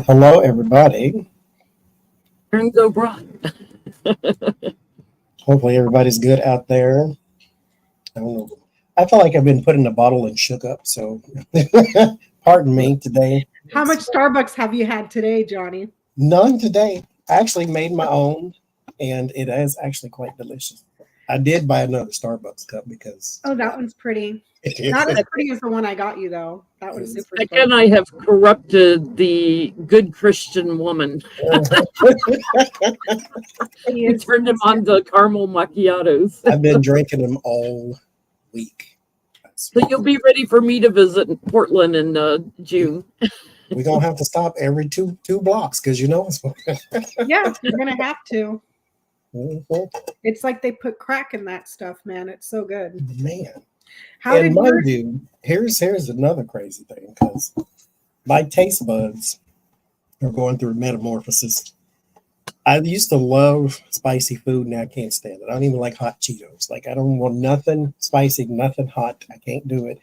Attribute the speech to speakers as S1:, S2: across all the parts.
S1: Hello, everybody.
S2: Turn go broad.
S1: Hopefully, everybody's good out there. I don't know. I feel like I've been put in a bottle and shook up. So, pardon me today.
S3: How much Starbucks have you had today, Johnny?
S1: None today. I actually made my own, and it is actually quite delicious. I did buy another Starbucks cup because
S3: Oh, that one's pretty. Not as pretty as the one I got you, though. That one's super.
S2: Again, I have corrupted the good Christian woman. We turned him on to caramel macchiatos.
S1: I've been drinking them all week.
S2: So you'll be ready for me to visit Portland in June.
S1: We're gonna have to stop every two blocks because it's.
S3: Yeah, you're gonna have to.
S1: Mhm.
S3: It's like they put crack in that stuff, man. It's so good.
S1: Man.
S3: How
S1: And
S3: did
S1: mind
S3: yours?
S1: you, here's another crazy thing because my taste buds are going through metamorphosis. I used to love spicy food, now I can't stand it. I don't even like hot Cheetos. Like I don't want nothing spicy, nothing hot. I can't do it.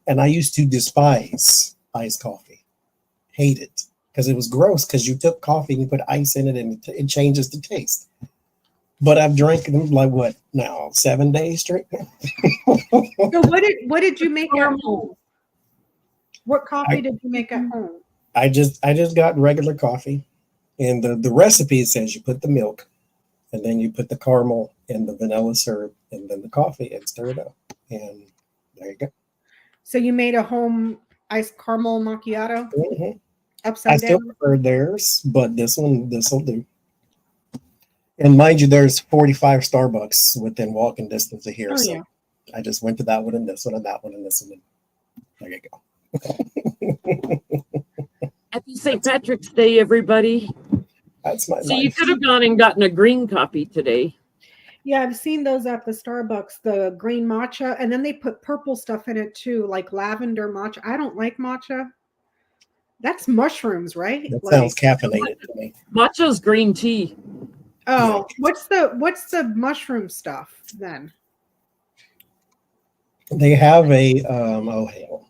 S1: And I used to despise iced coffee, hate it because it was gross. Because you took coffee and you put ice in it, and it changes the taste. But I've drank them like what now? 7 days straight.
S3: So what did you make at home? What coffee did you make at home?
S1: I just got regular coffee, and the recipe says you put the milk, and then you put the caramel and the vanilla syrup, and then the coffee, and stir it up, and there you go.
S3: So you made a home iced caramel macchiato
S1: Mhm. I
S3: upside
S1: still
S3: down?
S1: prefer theirs, but this will do. And mind you, there's 45 Starbucks within walking distance of here,
S3: Oh,
S1: so
S3: yeah.
S1: I just went to that one and this one and that one and this one. And there you go.
S2: Happy St. Patrick's Day, everybody.
S1: That's my
S2: So you
S1: life.
S2: could have gone and gotten a green copy today.
S3: Yeah, I've seen those at the Starbucks, the green matcha, and then they put purple stuff in it too, like lavender matcha. I don't like matcha. That's mushrooms, right?
S1: That
S3: Like,
S1: sounds caffeinated to me.
S2: Matcha's green tea.
S3: oh, what's the mushroom stuff then?
S1: They have a oh hell.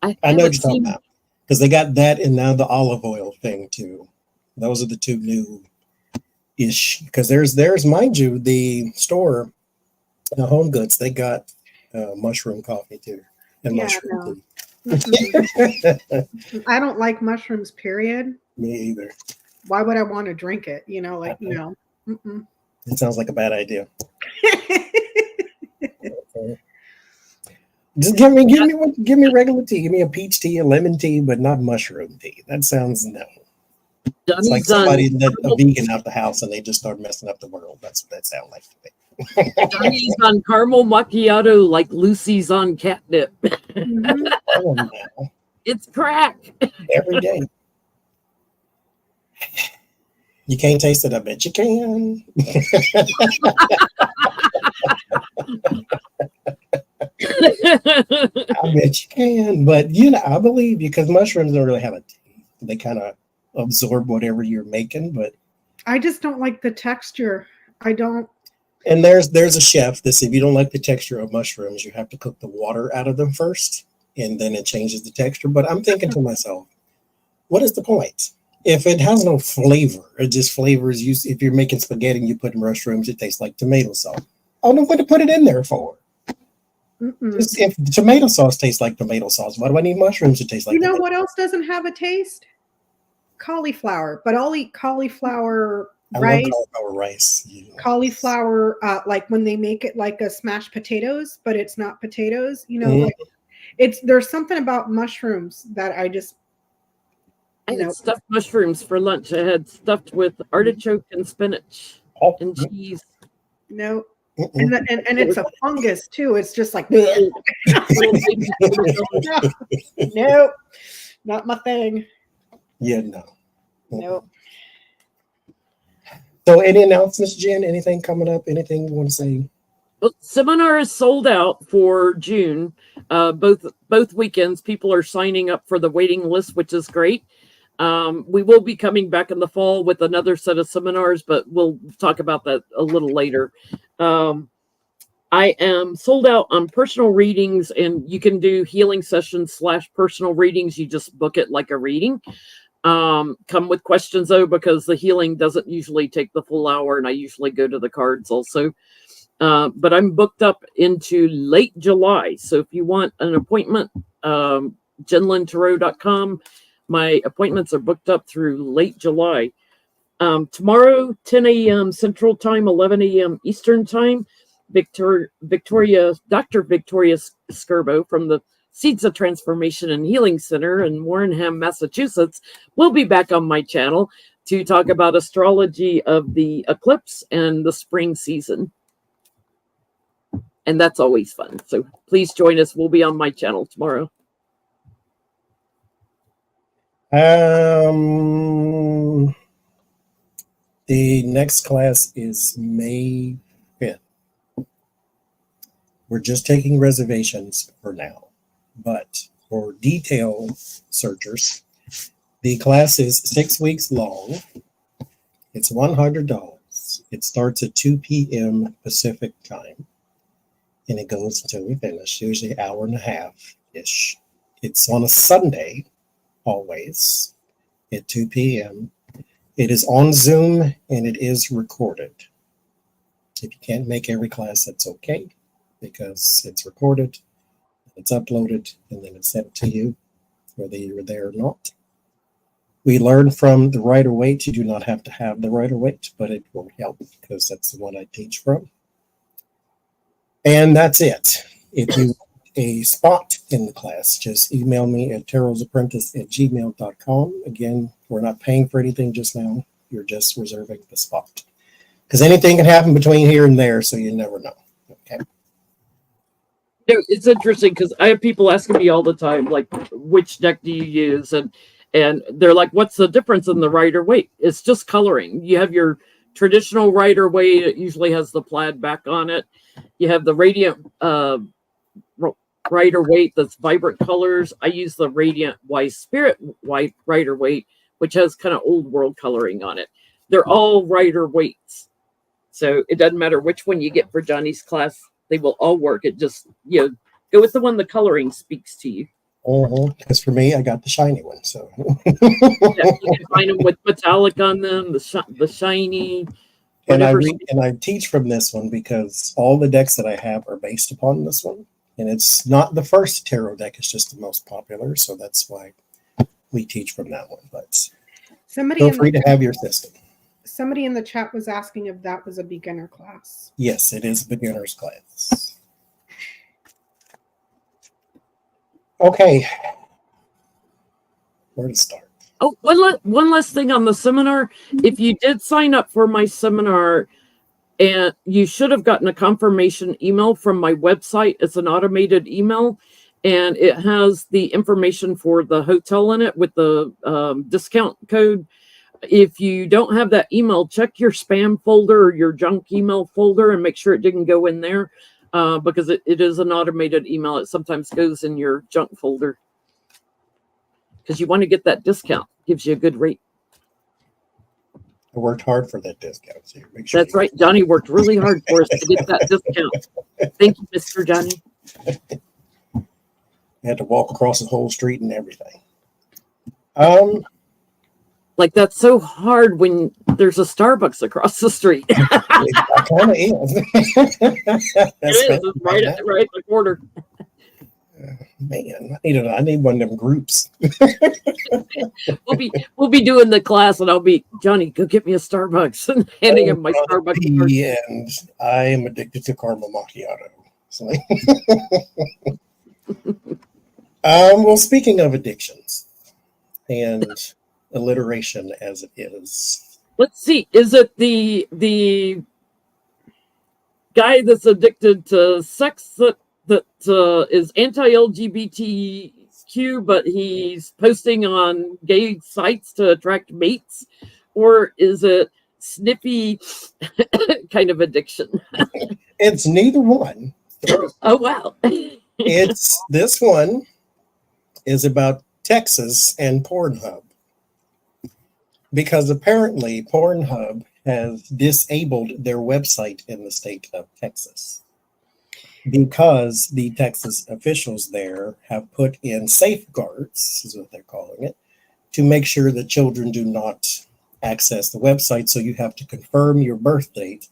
S1: I know what
S2: haven't
S1: you're talking
S2: seen-
S1: about because they got that and now the olive oil thing too. Those are the two new ish. Because there's mind you the store, the Home Goods, they got mushroom coffee too and
S3: Yeah,
S1: mushroom
S3: no.
S1: tea.
S3: I don't like mushrooms, period.
S1: Me either.
S3: Why would I want to drink it? Mm-mm.
S1: It sounds like a bad idea. Just give me regular tea. Give me a peach tea, a lemon tea, but not mushroom tea. That sounds no. It's like somebody let a vegan out the house and they just start messing up the world. That's what that sounds like to me.
S2: Johnny's on caramel macchiato like Lucy's on catnip.
S3: Mhm.
S1: Oh, no.
S2: It's crack.
S1: Every day. You can't taste it. I bet you can. I bet you can. But I believe you because mushrooms don't really have a taste. They kind of absorb whatever you're making, but
S3: I just don't like the texture. I don't.
S1: and there's a chef that said if you don't like the texture of mushrooms, you have to cook the water out of them first, and then it changes the texture. But I'm thinking to myself, what is the point? If it has no flavor, it just flavors you. If you're making spaghetti and you put mushrooms, it tastes like tomato sauce. I don't know what to put it in there for. Just, if tomato sauce tastes like tomato sauce, why do I need mushrooms to taste like?
S3: You know what else doesn't have a taste? Cauliflower. But I'll eat cauliflower rice.
S1: I love cauliflower rice.
S3: Cauliflower, like when they make it like a smashed potatoes, but it's not potatoes. Like there's something about mushrooms that I just.
S2: I had stuffed mushrooms for lunch. I had stuffed with artichoke and spinach and cheese.
S3: No. And it's a fungus too. It's just like no, not my thing.
S1: Yeah, no.
S3: Nope.
S1: So any announcements, Jen? Anything coming up? Anything you want to say?
S2: Well, seminar is sold out for June. Both weekends, people are signing up for the waiting list, which is great. We will be coming back in the fall with another set of seminars, but we'll talk about that a little later. I am sold out on personal readings, and you can do healing sessions / personal readings. You just book it like a reading. Come with questions though, because the healing doesn't usually take the full hour, and I usually go to the cards also. But I'm booked up into late July. So if you want an appointment, jenlintarot.com. My appointments are booked up through late July. Tomorrow, 10 a.m. Central Time, 11 a.m. Eastern Time, Dr. Victoria Skirbo from the Seeds of Transformation and Healing Center in Warrenham, Massachusetts, will be back on my channel to talk about astrology of the eclipse and the spring season. And that's always fun. So please join us. We'll be on my channel tomorrow.
S1: The next class is May 5th. We're just taking reservations for now. But for detail searchers, the class is 6 weeks long. It's $100. It starts at 2 p.m. Pacific time. And it goes until we finish, usually an hour and a half-ish. It's on a Sunday, always, at 2 p.m. It is on Zoom, and it is recorded. If you can't make every class, that's okay, because it's recorded, it's uploaded, and then it's sent to you, whether you're there or not. We learn from the Rider-Waite. You do not have to have the Rider-Waite, but it will help, because that's the one I teach from. And that's it. If you want a spot in the class, just email me at TarotsApprentice@gmail.com. Again, we're not paying for anything just now. You're just reserving the spot. Because anything can happen between here and there, so you never know. Okay.
S2: It's interesting because I have people asking me all the time, like, which deck do you use? And they're like, what's the difference in the Rider-Waite? It's just coloring. You have your traditional Rider-Waite. It usually has the plaid back on it. You have the Radiant Rider-Waite that's vibrant colors. I use the Radiant Wise Spirit White Rider-Waite, which has kind of old world coloring on it. They're all Rider-Waites. So it doesn't matter which one you get for Johnny's class. They will all work. It just, go with the one the coloring speaks to you.
S1: Because for me, I got the shiny one. So
S2: Yeah, you can find them with metallic on them, the shiny.
S1: And I teach from this one because all the decks that I have are based upon this one. And it's not the first tarot deck, it's just the most popular. So that's why we teach from that one. But feel free to have your system.
S3: Somebody in the chat was asking if that was a beginner class.
S1: Yes, it is a beginner's class. Okay. Where to start?
S2: Oh, one last thing on the seminar. If you did sign up for my seminar, and you should have gotten a confirmation email from my website. It's an automated email, and it has the information for the hotel in it with the discount code. If you don't have that email, check your spam folder or your junk email folder and make sure it didn't go in there, because it is an automated email. It sometimes goes in your junk folder because you want to get that discount. Gives you a good rate.
S1: I worked hard for that discount. So make sure
S2: that's right. Johnny worked really hard for us to get that discount. Thank you, Mr. Johnny.
S1: I had to walk across the whole street and everything.
S2: Like, that's so hard when there's a Starbucks across the street.
S1: It kind of is.
S2: It's right at the corner.
S1: Man, I need one of them groups.
S2: We'll be doing the class, and I'll be, Johnny, go get me a Starbucks, and handing him my Starbucks card.
S1: And I am addicted to caramel macchiato. So. Well, speaking of addictions and alliteration as it is.
S2: Let's see. Is it the guy that's addicted to sex that is anti-LGBTQ, but he's posting on gay sites to attract mates? Or is it snippy kind of addiction?
S1: It's neither one.
S2: Oh, wow.
S1: This one is about Texas and PornHub. Because apparently PornHub has disabled their website in the state of Texas. Because the Texas officials there have put in safeguards, is what they're calling it, to make sure that children do not access the website. So you have to confirm your birth date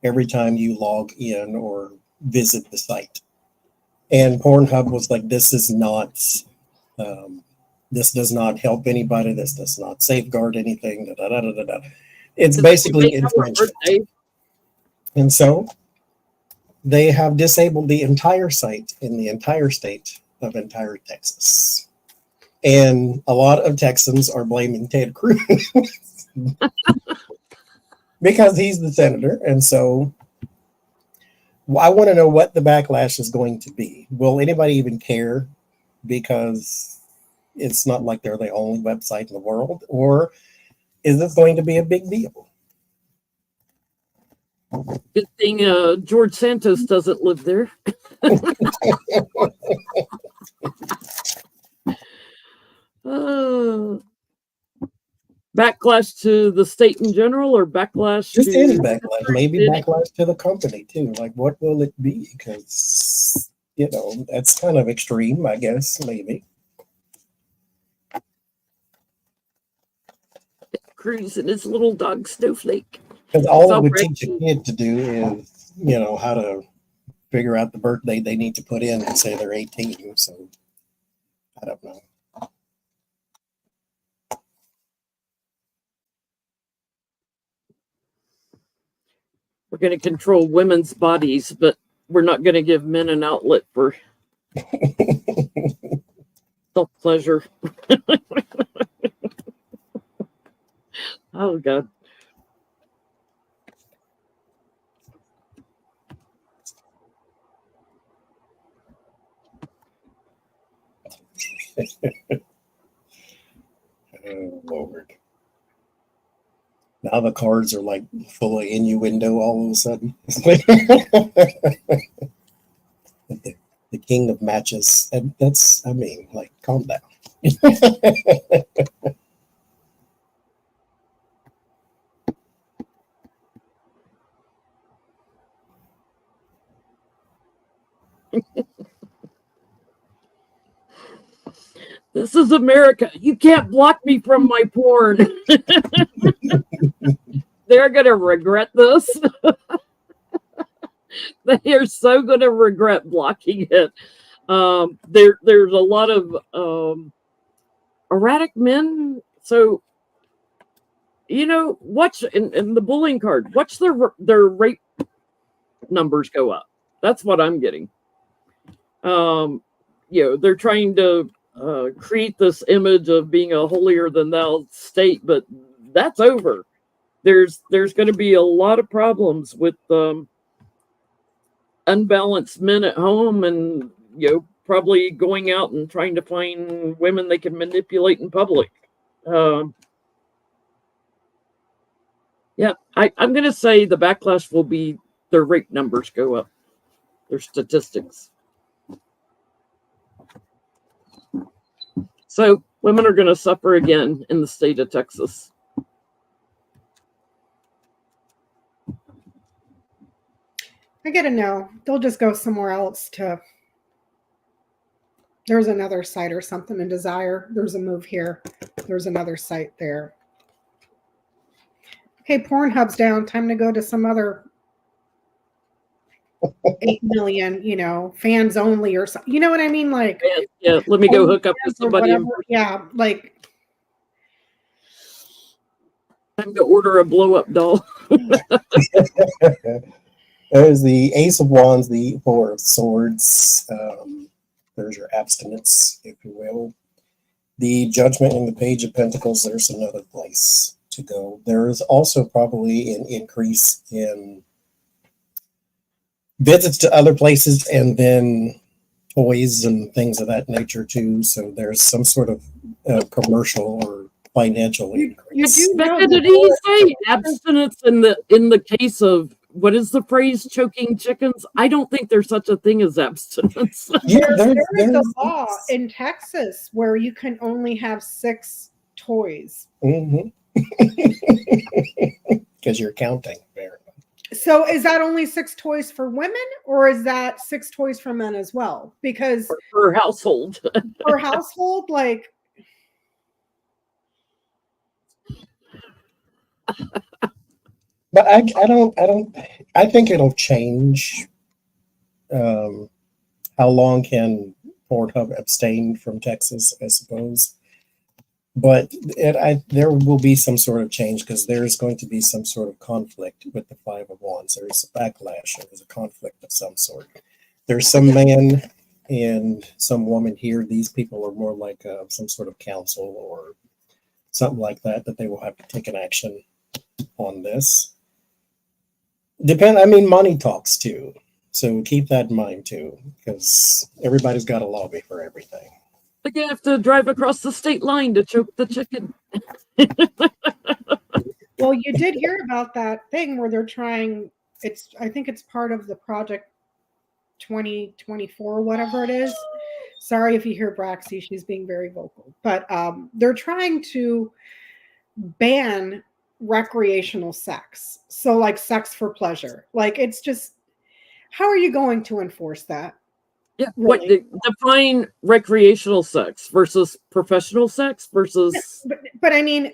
S1: every time you log in or visit the site. And Pornhub was like, this is not, this does not help anybody. This does not safeguard anything. Da, da, da, da, da. It's basically infringement. And so they have disabled the entire site in the entire state of entire Texas. And a lot of Texans are blaming Ted Cruz because he's the senator. And so I want to know what the backlash is going to be. Will anybody even care? Because it's not like they're the only website in the world. Or is this going to be a big deal?
S2: Good thing George Santos doesn't live there. Backlash to the state in general, or backlash
S1: just
S2: to
S1: any backlash, maybe backlash to the company too. Like, what will it be? Because, you know, that's kind of extreme, I guess, maybe.
S2: Cruz and his little dog Snowflake.
S1: Because all it would teach a kid to do is, you know, how to figure out the birthday they need to put in and say they're 18. So I don't know.
S2: We're going to control women's bodies, but we're not going to give men an outlet for self-pleasure. Oh, God.
S1: Oh, Lord. Now the cards are like full of innuendo all of a sudden. The king of matches. And that's, I mean, like, calm down.
S2: This is America. You can't block me from my porn. They're going to regret this. They are so going to regret blocking it. There's a lot of erratic men. So, you know, watch in the bullying card, watch their rape numbers go up. That's what I'm getting. You know, they're trying to create this image of being a holier than thou state, but that's over. There's going to be a lot of problems with unbalanced men at home, and, you know, probably going out and trying to find women they can manipulate in public. Yeah, I'm going to say the backlash will be their rape numbers go up, their statistics. So women are going to suffer again in the state of Texas.
S3: I gotta know. They'll just go somewhere else to. There's another site or something in Desire. There's a move here. There's another site there. Hey, Pornhub's down. Time to go to some other 8 million, you know, fans only or something. You know what I mean? Like,
S2: yeah, let me go hook up with somebody.
S3: Yeah, like.
S2: Time to order a blow-up doll.
S1: There's the Ace of Wands, the Four of Swords. There's your abstinence, if you will. The Judgment and the Page of Pentacles, there's another place to go. There is also probably an increase in visits to other places, and then toys and things of that nature too. So there's some sort of commercial or financial increase.
S2: You do know, did he say abstinence in the case of, what is the phrase, choking chickens? I don't think there's such a thing as abstinence.
S3: Yeah, there is a law in Texas where you can only have 6 toys.
S1: Mm-hmm. Because you're counting, apparently.
S3: So is that only 6 toys for women, or is that 6 toys for men as well? Because
S2: per household.
S3: Per household, like,
S1: But I think it'll change. How long can PornHub abstain from Texas, I suppose? But there will be some sort of change because there's going to be some sort of conflict with the 5 of Wands. There's a backlash. There's a conflict of some sort. There's some man and some woman here. These people are more like some sort of council or something like that they will have to take an action on this. Money talks too. So keep that in mind too, because everybody's got a lobby for everything.
S2: Like you have to drive across the state line to choke the chicken.
S3: Well, you did hear about that thing where they're trying. I think it's part of the Project 2024, whatever it is. Sorry if you hear Braxy, she's being very vocal. But they're trying to ban recreational sex. So like sex for pleasure. Like it's just, how are you going to enforce that?
S2: Yeah.
S3: Really?
S2: What define recreational sex versus professional sex versus?
S3: But I mean,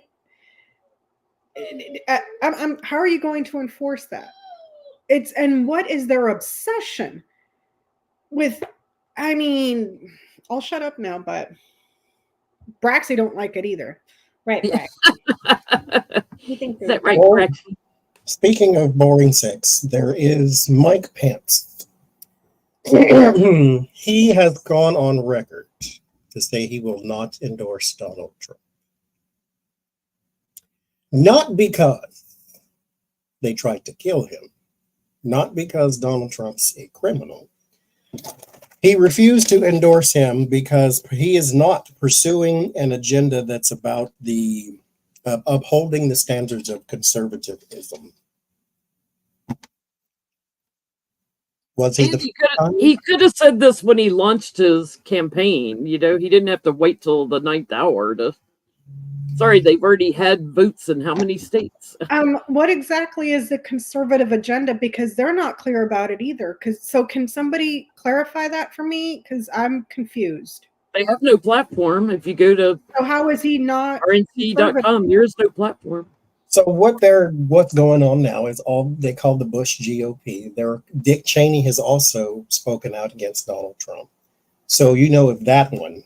S3: how are you going to enforce that? And what is their obsession with? I mean, I'll shut up now, but Braxy don't like it either. Right, Braxy. You think
S2: Is that right,
S1: Well,
S2: Braxy?
S1: Speaking of boring sex, there is Mike Pence. He has gone on record to say he will not endorse Donald Trump. Not because they tried to kill him, not because Donald Trump's a criminal. He refused to endorse him because he is not pursuing an agenda that's about the upholding the standards of conservatism. Was he
S2: he could have said this when he launched his campaign. You know, he didn't have to wait till the 9th hour to. Sorry, they've already had votes in how many states?
S3: What exactly is the conservative agenda? Because they're not clear about it either. So can somebody clarify that for me? Because I'm confused.
S2: They have no platform. If you go to
S3: So how is he not
S2: rnc.com, there is no platform.
S1: So what's going on now is all they call the Bush GOP. Dick Cheney has also spoken out against Donald Trump. So if that one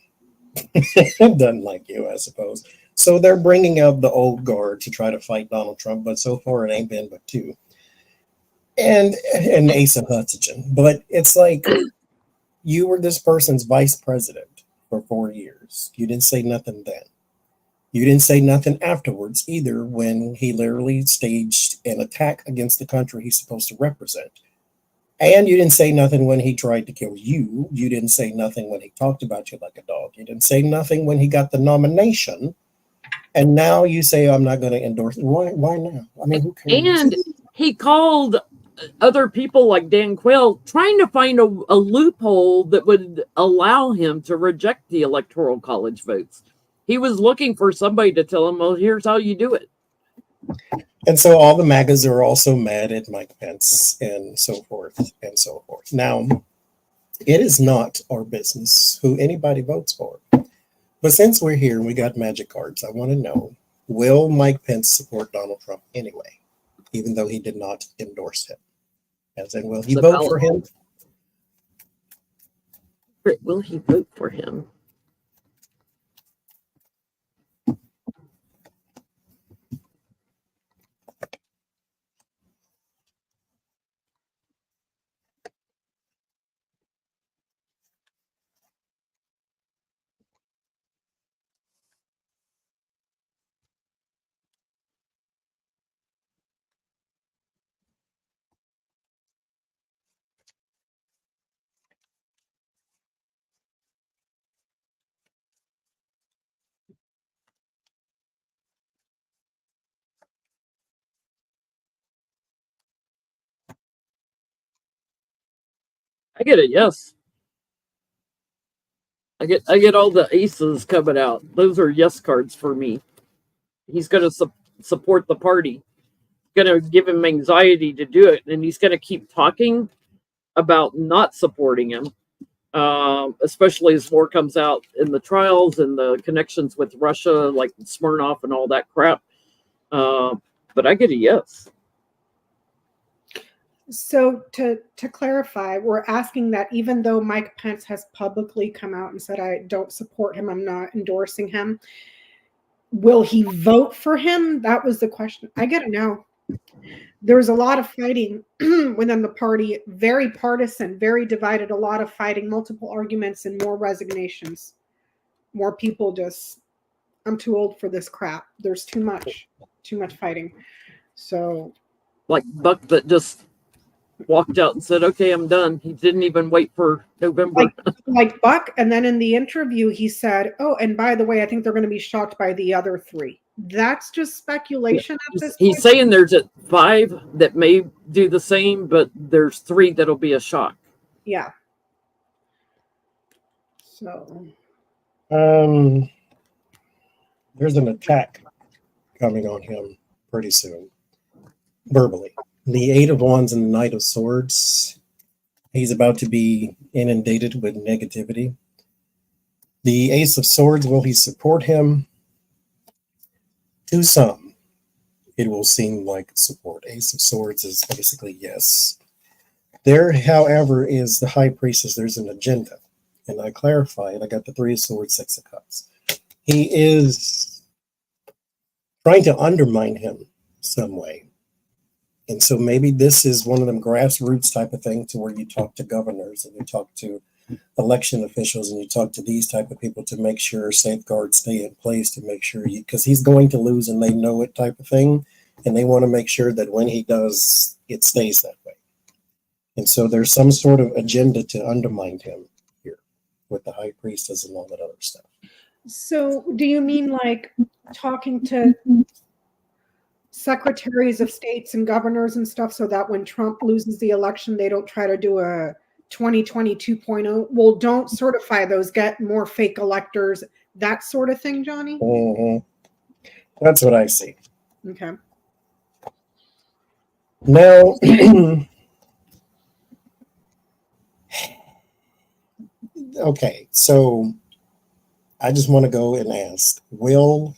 S1: doesn't like you, I suppose. So they're bringing out the old guard to try to fight Donald Trump, but so far it ain't been but two. And Asa Hutchinson. But it's like you were this person's vice president for 4 years. You didn't say nothing then. You didn't say nothing afterwards either when he literally staged an attack against the country he's supposed to represent. And you didn't say nothing when he tried to kill you. You didn't say nothing when he talked about you like a dog. You didn't say nothing when he got the nomination. And now you say, I'm not going to endorse it. Why now? I mean, who cares?
S2: And he called other people like Dan Quayle trying to find a loophole that would allow him to reject the Electoral College votes. He was looking for somebody to tell him, well, here's how you do it.
S1: And so all the MAGAs are also mad at Mike Pence and so forth and so forth. Now, it is not our business who anybody votes for. But since we're here and we got magic cards, I want to know, will Mike Pence support Donald Trump anyway, even though he did not endorse him? As in, will he vote for him?
S2: Will he vote for him? I get a yes. I get all the aces coming out. Those are yes cards for me. He's going to support the party. Going to give him anxiety to do it, and he's going to keep talking about not supporting him, especially as more comes out in the trials and the connections with Russia, like Smirnoff and all that crap. but I get a yes.
S3: So to clarify, we're asking that even though Mike Pence has publicly come out and said, I don't support him, I'm not endorsing him, will he vote for him? That was the question. I get it now. There's a lot of fighting within the party, very partisan, very divided, a lot of fighting, multiple arguments, and more resignations. More people just, I'm too old for this crap. There's too much fighting. So,
S2: Like Buck that just walked out and said, okay, I'm done. He didn't even wait for November.
S3: like Buck. And then in the interview, he said, oh, and by the way, I think they're going to be shocked by the other three. That's just speculation at this point.
S2: He's saying there's 5 that may do the same, but there's 3 that'll be a shock.
S3: Yeah. So.
S1: There's an attack coming on him pretty soon, verbally. The 8 of Wands and the Knight of Swords. He's about to be inundated with negativity. The Ace of Swords, will he support him? To some, it will seem like support. Ace of Swords is basically yes. There, however, is the High Priestess. There's an agenda. And I clarified. I got the 3 of Swords, 6 of Cups. He is trying to undermine him some way. And so maybe this is one of them grassroots type of thing to where you talk to governors and you talk to election officials and you talk to these type of people to make sure safeguards stay in place, to make sure because he's going to lose and they know it type of thing. And they want to make sure that when he does, it stays that way. And so there's some sort of agenda to undermine him here with the High Priestess and all that other stuff.
S3: So do you mean like talking to secretaries of states and governors and stuff so that when Trump loses the election, they don't try to do a 2020 2.0? Well, don't certify those, get more fake electors, that sort of thing, Johnny?
S1: Mm-hmm. That's what I see.
S3: Okay.
S1: Now, okay, so I just want to go and ask, will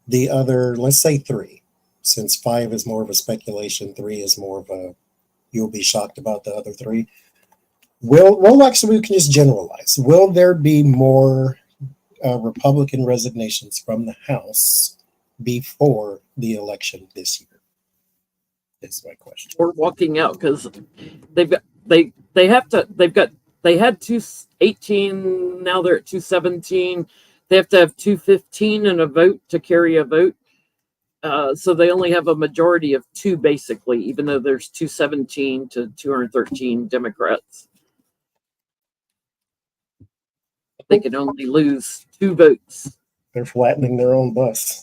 S1: the other, let's say 3, since 5 is more of a speculation, 3 is more of a, you'll be shocked about the other 3. Well, actually, we can just generalize. Will there be more Republican resignations from the House before the election this year? Is my question.
S2: Or walking out because they had 218, now they're at 217. They have to have 215 and a vote to carry a vote. So they only have a majority of 2 basically, even though there's 217 to 213 Democrats. They can only lose 2 votes.
S1: They're flattening their own bus.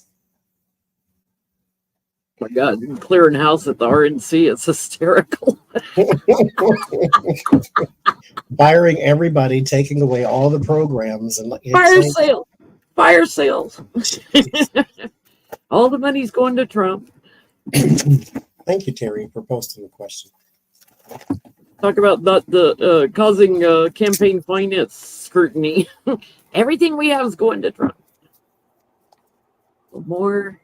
S2: Oh my God, clearing house at the RNC, it's hysterical.
S1: Firing everybody, taking away all the programs. And
S2: Fire sales. All the money's going to Trump.
S1: Thank you, Terry, for posting the question.
S2: Talk about the causing campaign finance scrutiny. Everything we have is going to Trump. More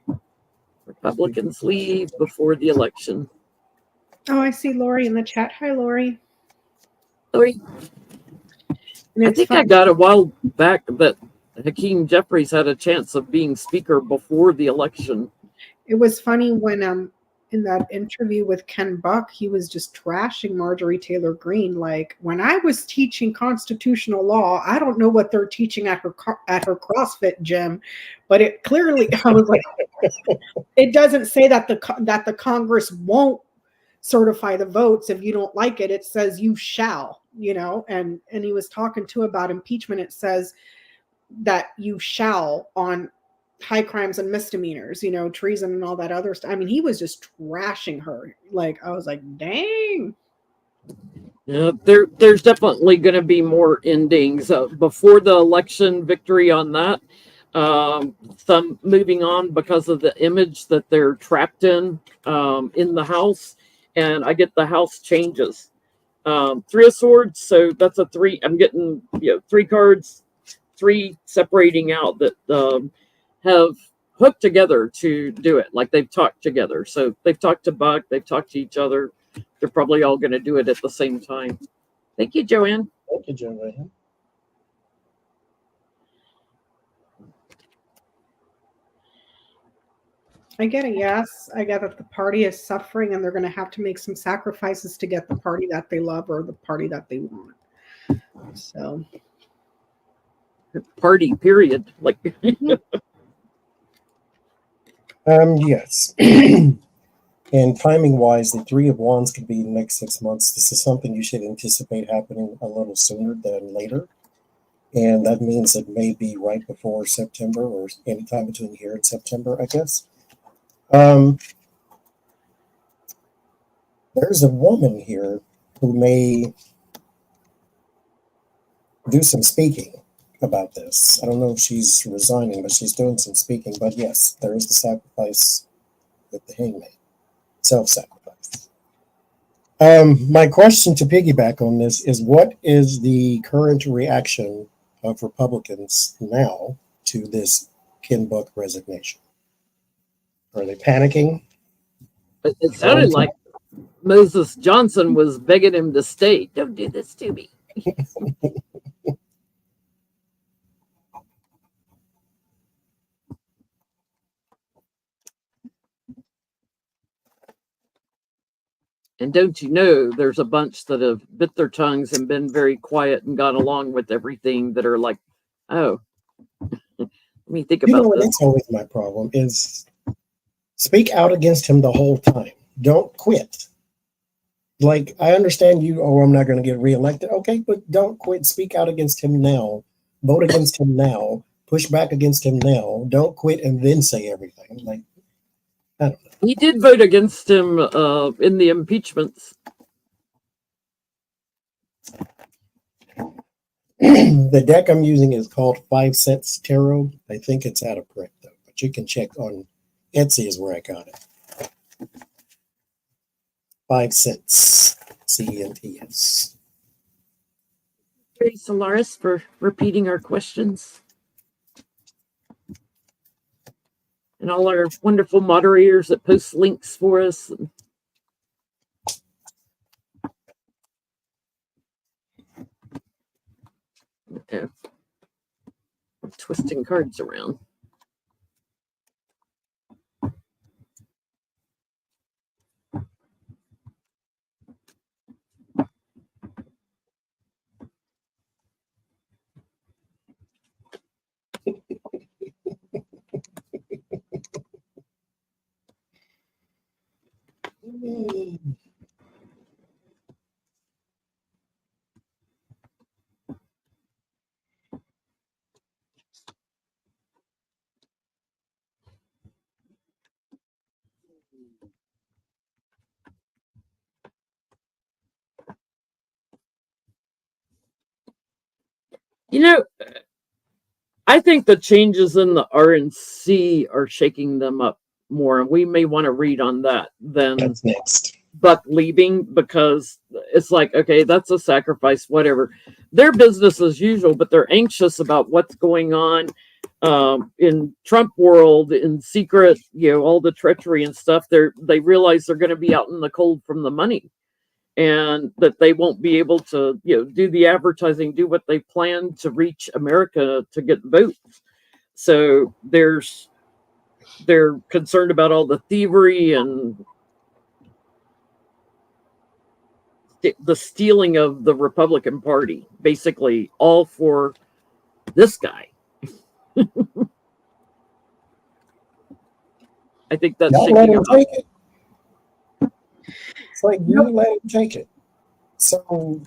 S2: Republicans leave before the election.
S3: Oh, I see Lori in the chat. Hi, Lori.
S2: Lori, I think I got a while back that Hakeem Jeffries had a chance of being speaker before the election.
S3: It was funny when in that interview with Ken Buck, he was just trashing Marjorie Taylor Greene. Like, when I was teaching constitutional law, I don't know what they're teaching at her CrossFit gym, but it clearly, I was like, it doesn't say that the Congress won't certify the votes if you don't like it. It says you shall, and he was talking too about impeachment. It says that you shall on high crimes and misdemeanors, treason and all that other stuff. I mean, he was just trashing her. Like, I was like, dang.
S2: Yeah, there's definitely going to be more endings before the election victory on that. Some moving on because of the image that they're trapped in the House. And I get the House changes. 3 of Swords, so that's a 3. I'm getting 3 cards, 3 separating out that have hooked together to do it. Like they've talked together. So they've talked to Buck, they've talked to each other. They're probably all going to do it at the same time. Thank you, Joanne.
S1: Thank you, Joanne.
S3: I get a yes. I get that the party is suffering and they're going to have to make some sacrifices to get the party that they love or the party that they want. So,
S2: Party, period. Like,
S1: yes. And timing wise, the Three of Wands could be in the next 6 months. This is something you should anticipate happening a little sooner than later. And that means it may be right before September or anytime between here and September, I guess. There's a woman here who may do some speaking about this. I don't know if she's resigning, but she's doing some speaking. But yes, there is the sacrifice with the hangman, self-sacrifice. My question to piggyback on this is, what is the current reaction of Republicans now to this Ken Buck resignation? Are they panicking?
S2: it sounded like Moses Johnson was begging him to stay. Don't do this to me. And don't you know, there's a bunch that have bit their tongues and been very quiet and gone along with everything that are like, oh, let me think about this.
S1: That's always my problem is speak out against him the whole time. Don't quit. Like, I understand you, oh, I'm not going to get reelected. Okay, but don't quit. Speak out against him now. Vote against him now. Push back against him now. Don't quit and then say everything. Like, I don't know.
S2: He did vote against him in the impeachments.
S1: The deck I'm using is called 5 Cents Tarot. I think it's out of print, though. But you can check on Etsy is where I got it. 5 cents. CENTS.
S2: Thank you, Solaris, for repeating our questions. And all our wonderful moderators that post links for us. Okay. I'm twisting cards around. You know, I think the changes in the RNC are shaking them up more, and we may want to read on that than
S1: That's next.
S2: Buck leaving, because it's like, okay, that's a sacrifice, whatever. Their business as usual, but they're anxious about what's going on in Trump world, in secret, all the treachery and stuff. They realize they're going to be out in the cold from the money, and that they won't be able to, do the advertising, do what they plan to reach America to get votes. So they're concerned about all the thievery and the stealing of the Republican Party, basically all for this guy. I think that's
S1: Y'all let him take it. It's like, you let him take it. So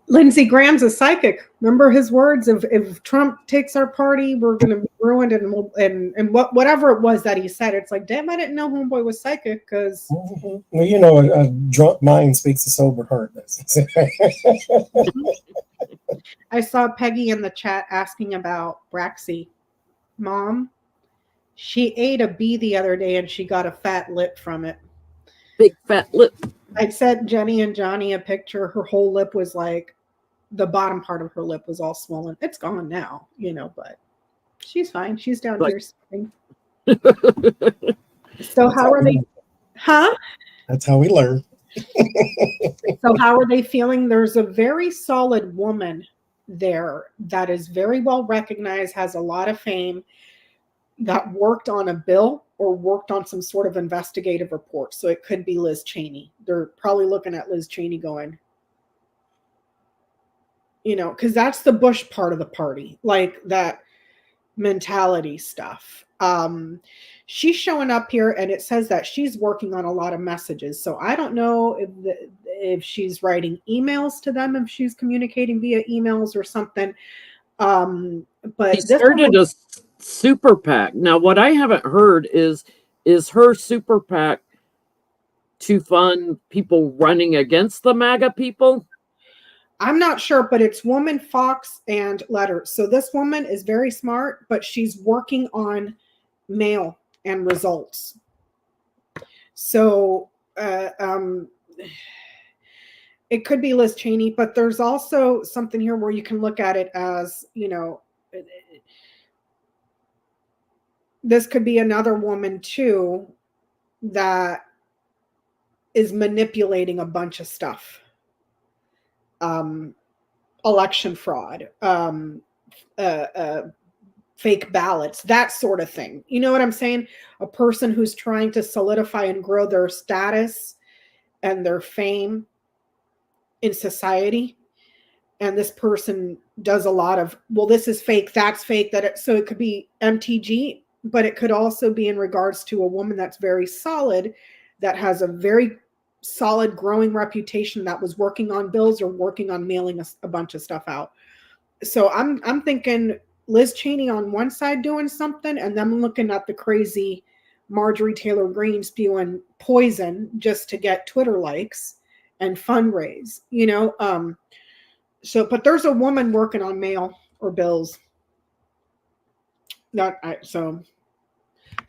S3: Lindsey Graham's a psychic. Remember his words of, if Trump takes our party, we're going to be ruined, and whatever it was that he said. It's like, damn, I didn't know homeboy was psychic, because
S1: well, a drunk mind speaks a sober heart.
S3: I saw Peggy in the chat asking about Braxy. Mom, she ate a bee the other day and she got a fat lip from it.
S2: Big fat lip.
S3: I sent Jenny and Johnny a picture. Her whole lip was like, the bottom part of her lip was all swollen. It's gone now, but She's fine. She's down
S2: Like-
S3: here sleeping. So how are they? Huh?
S1: That's how we learn.
S3: So how are they feeling? There's a very solid woman there that is very well recognized, has a lot of fame, that worked on a bill or worked on some sort of investigative report. So it could be Liz Cheney. They're probably looking at Liz Cheney going, you know, because that's the Bush part of the party, like that mentality stuff. She's showing up here, and it says that she's working on a lot of messages. So I don't know if she's writing emails to them, if she's communicating via emails or something. But
S2: She started a super PAC. Now, what I haven't heard is her super PAC to fund people running against the MAGA people?
S3: I'm not sure, but it's Woman, Fox, and Letter. So this woman is very smart, but she's working on mail and results. So it could be Liz Cheney, but there's also something here where you can look at it as, you know, this could be another woman too that is manipulating a bunch of stuff. Election fraud, fake ballots, that sort of thing. You know what I'm saying? A person who's trying to solidify and grow their status and their fame in society. And this person does a lot of, well, this is fake, that's fake, so it could be MTG, but it could also be in regards to a woman that's very solid, that has a very solid growing reputation, that was working on bills or working on mailing a bunch of stuff out. So I'm thinking Liz Cheney on one side doing something, and then looking at the crazy Marjorie Taylor Greene spewing poison just to get Twitter likes and fundraise, you know. So, but there's a woman working on mail or bills. So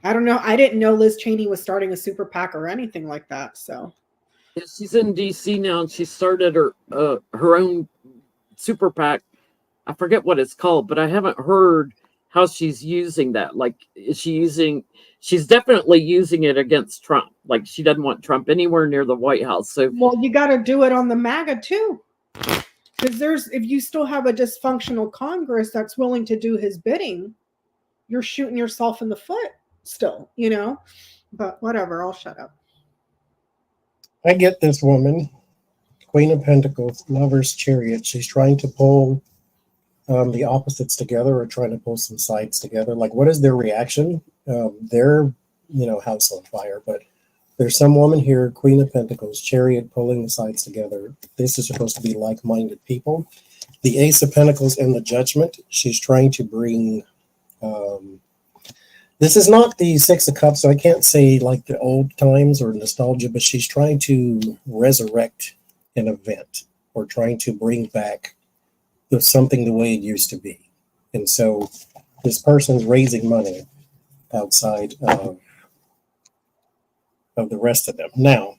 S3: I don't know. I didn't know Liz Cheney was starting a super PAC or anything like that. So
S2: she's in DC now, and she started her own super PAC. I forget what it's called, but I haven't heard how she's using that. Like, is she using? She's definitely using it against Trump. Like, she doesn't want Trump anywhere near the White House. So,
S3: well, you got to do it on the MAGA too, because if you still have a dysfunctional Congress that's willing to do his bidding, you're shooting yourself in the foot still, you know. But whatever, I'll shut up.
S1: I get this woman, Queen of Pentacles, Lover's Chariot. She's trying to pull the opposites together, or trying to pull some sides together. Like, what is their reaction? They're, you know, house on fire. But there's some woman here, Queen of Pentacles, Chariot, pulling the sides together. This is supposed to be like-minded people. The Ace of Pentacles and the Judgment. She's trying to bring. This is not the Six of Cups, so I can't say like the old times or nostalgia, but she's trying to resurrect an event, or trying to bring back something the way it used to be. And so this person's raising money outside of the rest of them. Now,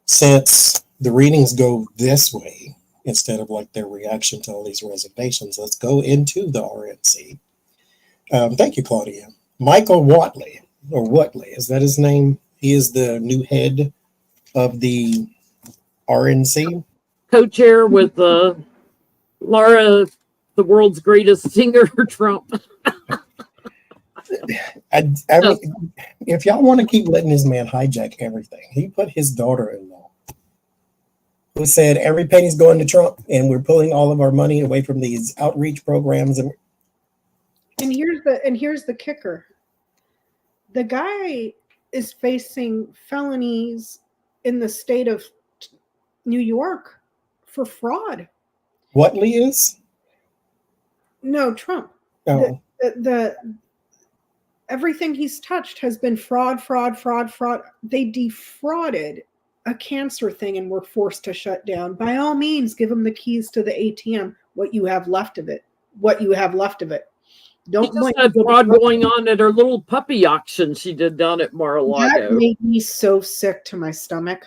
S1: since the readings go this way, instead of like their reaction to all these resignations, let's go into the RNC. Thank you, Claudia. Michael Watley, or Watley, is that his name? He is the new head of the RNC.
S2: co-chair with Laura, the world's greatest singer, Trump.
S1: I mean, if y'all want to keep letting this man hijack everything, he put his daughter-in-law, who said every penny's going to Trump, and we're pulling all of our money away from these outreach programs. And
S3: here's the kicker. The guy is facing felonies in the state of New York for fraud.
S1: Watley is?
S3: No, Trump.
S1: Oh.
S3: The everything he's touched has been fraud. They defrauded a cancer thing and were forced to shut down. By all means, give them the keys to the ATM. What you have left of it. Don't
S2: She just had fraud going on at her little puppy auction she did down at Mar-a-Lago.
S3: That made me so sick to my stomach.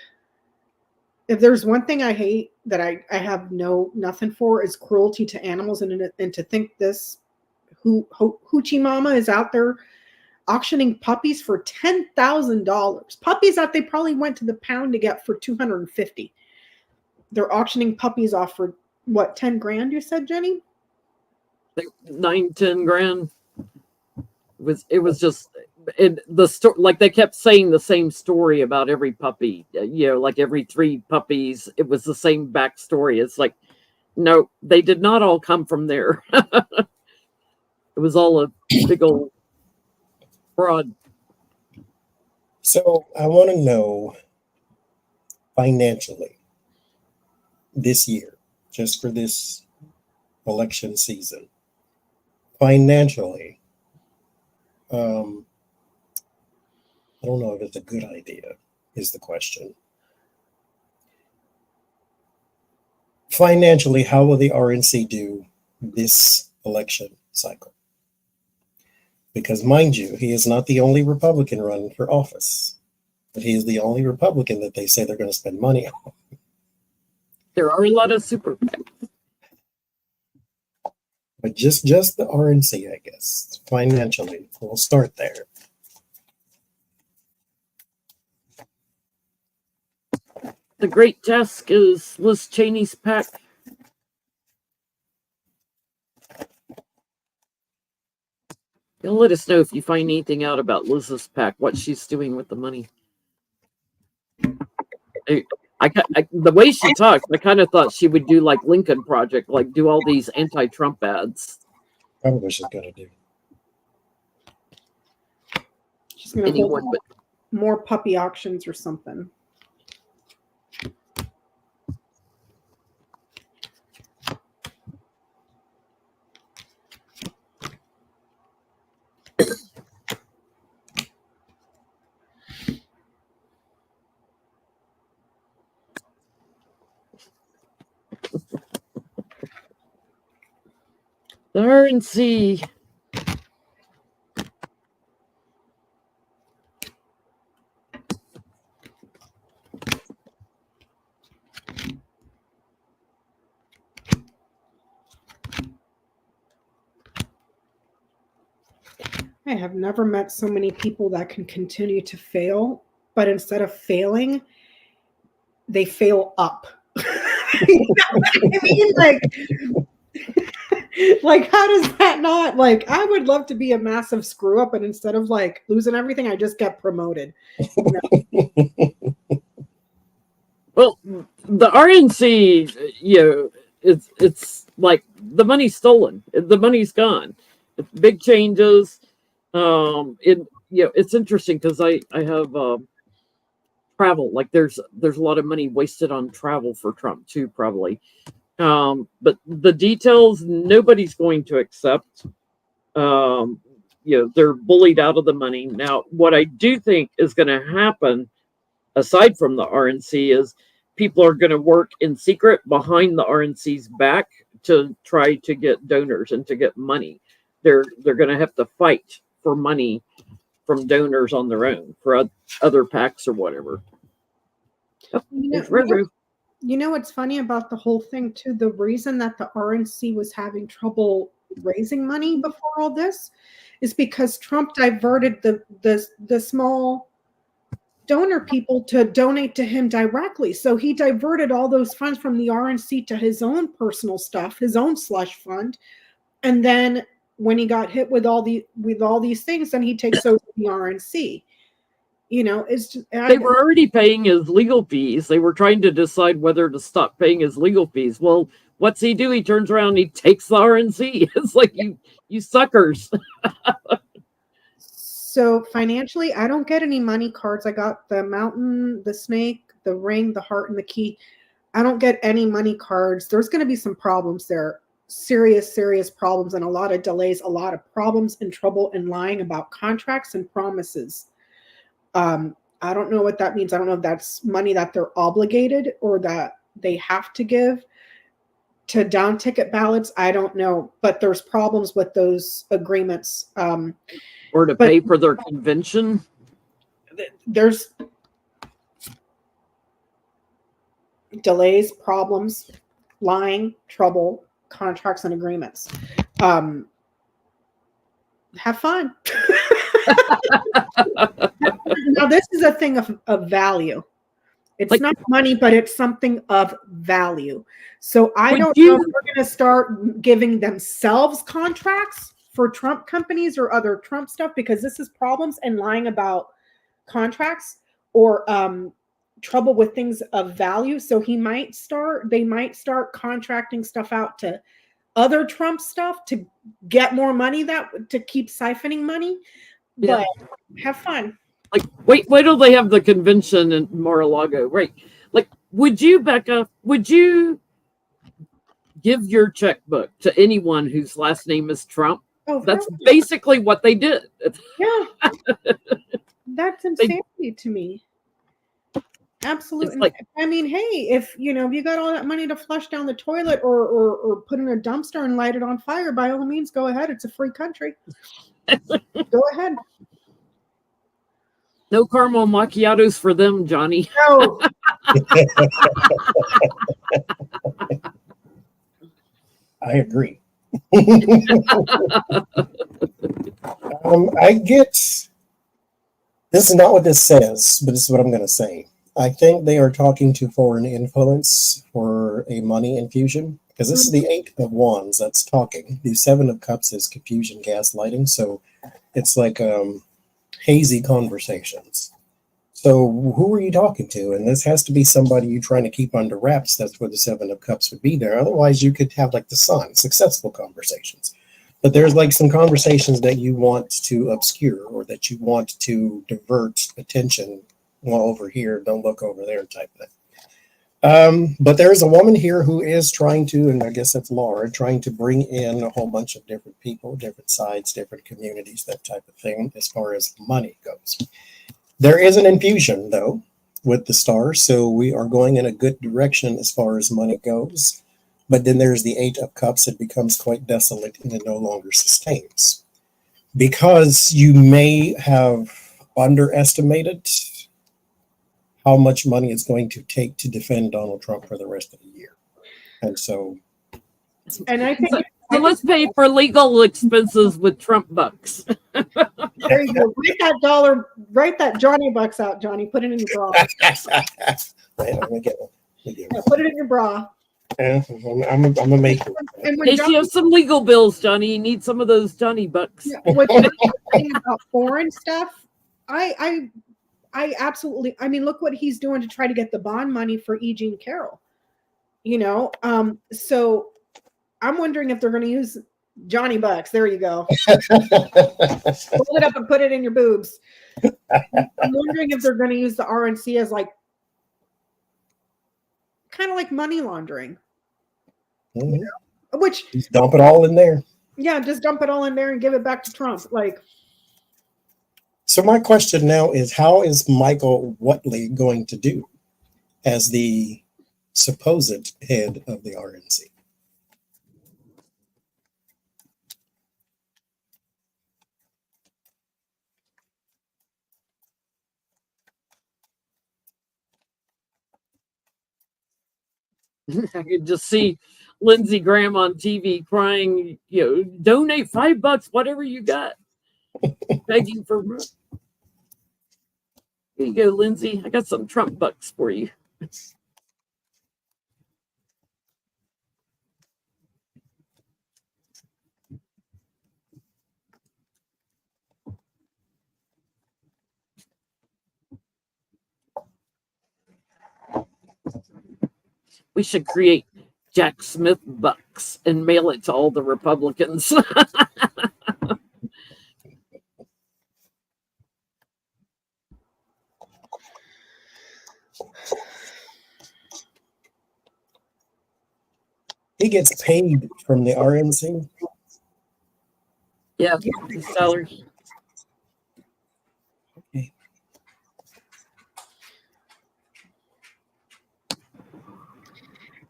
S3: If there's one thing I hate that I have nothing for, is cruelty to animals, and to think Hoochie Mama is out there auctioning puppies for $10,000. Puppies that they probably went to the pound to get for $250. They're auctioning puppies off for what, 10 grand, you said, Jenny?
S2: Like 9-10 grand. It was just the story, like they kept saying the same story about every puppy, like every 3 puppies, it was the same backstory. It's like, no, they did not all come from there. It was all a big old fraud.
S1: So I want to know financially this year, just for this election season, financially, I don't know if it's a good idea, is the question. Financially, how will the RNC do this election cycle? Because, mind you, he is not the only Republican running for office, but he is the only Republican that they say they're going to spend money on.
S2: There are a lot of super PACs.
S1: But just the RNC, I guess, financially. We'll start there.
S2: The great task is Liz Cheney's PAC. You'll let us know if you find anything out about Liz's PAC, what she's doing with the money. The way she talks, I kind of thought she would do like Lincoln Project, like do all these anti-Trump ads.
S1: Probably what she's going to do.
S3: She's going to hold more puppy auctions or something.
S2: The RNC.
S3: I have never met so many people that can continue to fail, but instead of failing, they fail up. You know what I mean? Like, how does that not, like, I would love to be a massive screw up, and instead of like losing everything, I just get promoted. You know?
S2: Well, the RNC, it's like the money's stolen. The money's gone. It's big changes. It's interesting because I have travel. Like there's a lot of money wasted on travel for Trump too, probably. But the details nobody's going to accept. They're bullied out of the money. Now, what I do think is going to happen, aside from the RNC, is people are going to work in secret behind the RNC's back to try to get donors and to get money. They're going to have to fight for money from donors on their own for other PACs or whatever.
S3: You know what's funny about the whole thing too? The reason that the RNC was having trouble raising money before all this is because Trump diverted the small donor people to donate to him directly. So he diverted all those funds from the RNC to his own personal stuff, his own slush fund, and then when he got hit with all these things, then he takes over the RNC. It's just,
S2: they were already paying his legal fees. They were trying to decide whether to stop paying his legal fees. Well, what's he do? He turns around and he takes the RNC. It's like you suckers.
S3: So financially, I don't get any money cards. I got the mountain, the snake, the ring, the heart, and the key. I don't get any money cards. There's going to be some problems there. Serious problems and a lot of delays, a lot of problems and trouble and lying about contracts and promises. I don't know what that means. I don't know if that's money that they're obligated or that they have to give to down ticket ballots. I don't know, but there's problems with those agreements.
S2: Or to pay for their convention.
S3: There's delays, problems, lying, trouble, contracts, and agreements. have fun. Now, this is a thing of value. It's
S2: Like-
S3: not money, but it's something of value. So I
S2: Would
S3: don't know if we're going to start giving themselves contracts for Trump companies or other Trump stuff, because this is problems and lying about contracts or trouble with things of value. So they might start contracting stuff out to other Trump stuff to get more money, to keep siphoning money.
S2: Yeah.
S3: But have fun.
S2: Like, wait till they have the convention in Mar-a-Lago, right? Like, would you, Becca, give your checkbook to anyone whose last name is Trump?
S3: Oh,
S2: That's basically what they did.
S3: yeah. That's insanity to me. Absolutely.
S2: Like,
S3: I mean, hey, if you got all that money to flush down the toilet or put in a dumpster and light it on fire, by all means, go ahead. It's a free country. Go ahead.
S2: no caramel macchiatos for them, Johnny.
S3: No.
S1: I agree. I get this is not what this says, but this is what I'm going to say. I think they are talking to foreign influence for a money infusion, because this is the 8 of Wands that's talking. The 7 of Cups is confusion, gaslighting. So it's like hazy conversations. So who are you talking to? And this has to be somebody you're trying to keep under wraps. That's where the 7 of Cups would be there. Otherwise, you could have like the Sun, successful conversations. But there's like some conversations that you want to obscure or that you want to divert attention. Well, over here, don't look over there type thing. But there's a woman here who is trying to, and I guess that's Laura, trying to bring in a whole bunch of different people, different sides, different communities, that type of thing, as far as money goes. There is an infusion, though, with the stars, so we are going in a good direction as far as money goes. But then there's the 8 of Cups. It becomes quite desolate and it no longer sustains. Because you may have underestimated how much money it's going to take to defend Donald Trump for the rest of the year. And so...
S3: And I think...
S2: So let's pay for legal expenses with Trump bucks.
S3: There you go. Write that Johnny bucks out, Johnny. Put it in your bra.
S1: Wait, I'm gonna get one.
S3: Yeah, put it in your bra.
S1: I'm gonna make it.
S3: And when
S2: In case you have some legal bills, Johnny, you need some of those Johnny bucks.
S3: what you're saying about foreign stuff, I absolutely. I mean, look what he's doing to try to get the bond money for E. Jean Carroll. So I'm wondering if they're going to use Johnny bucks. There you go. Hold it up and put it in your boobs. I'm wondering if they're going to use the RNC as like kind of like money laundering.
S1: Mm-hmm.
S3: Which
S1: just dump it all in there.
S3: Yeah, just dump it all in there and give it back to Trump. Like,
S1: so my question now is, how is Michael Whatley going to do as the supposed head of the RNC?
S2: I could just see Lindsey Graham on TV crying, donate $5, whatever you got, begging for. Here you go, Lindsey. I got some Trump bucks for you. We should create Jack Smith bucks and mail it to all the Republicans.
S1: He gets paid from the RNC?
S2: Yeah, his salary.
S1: Okay.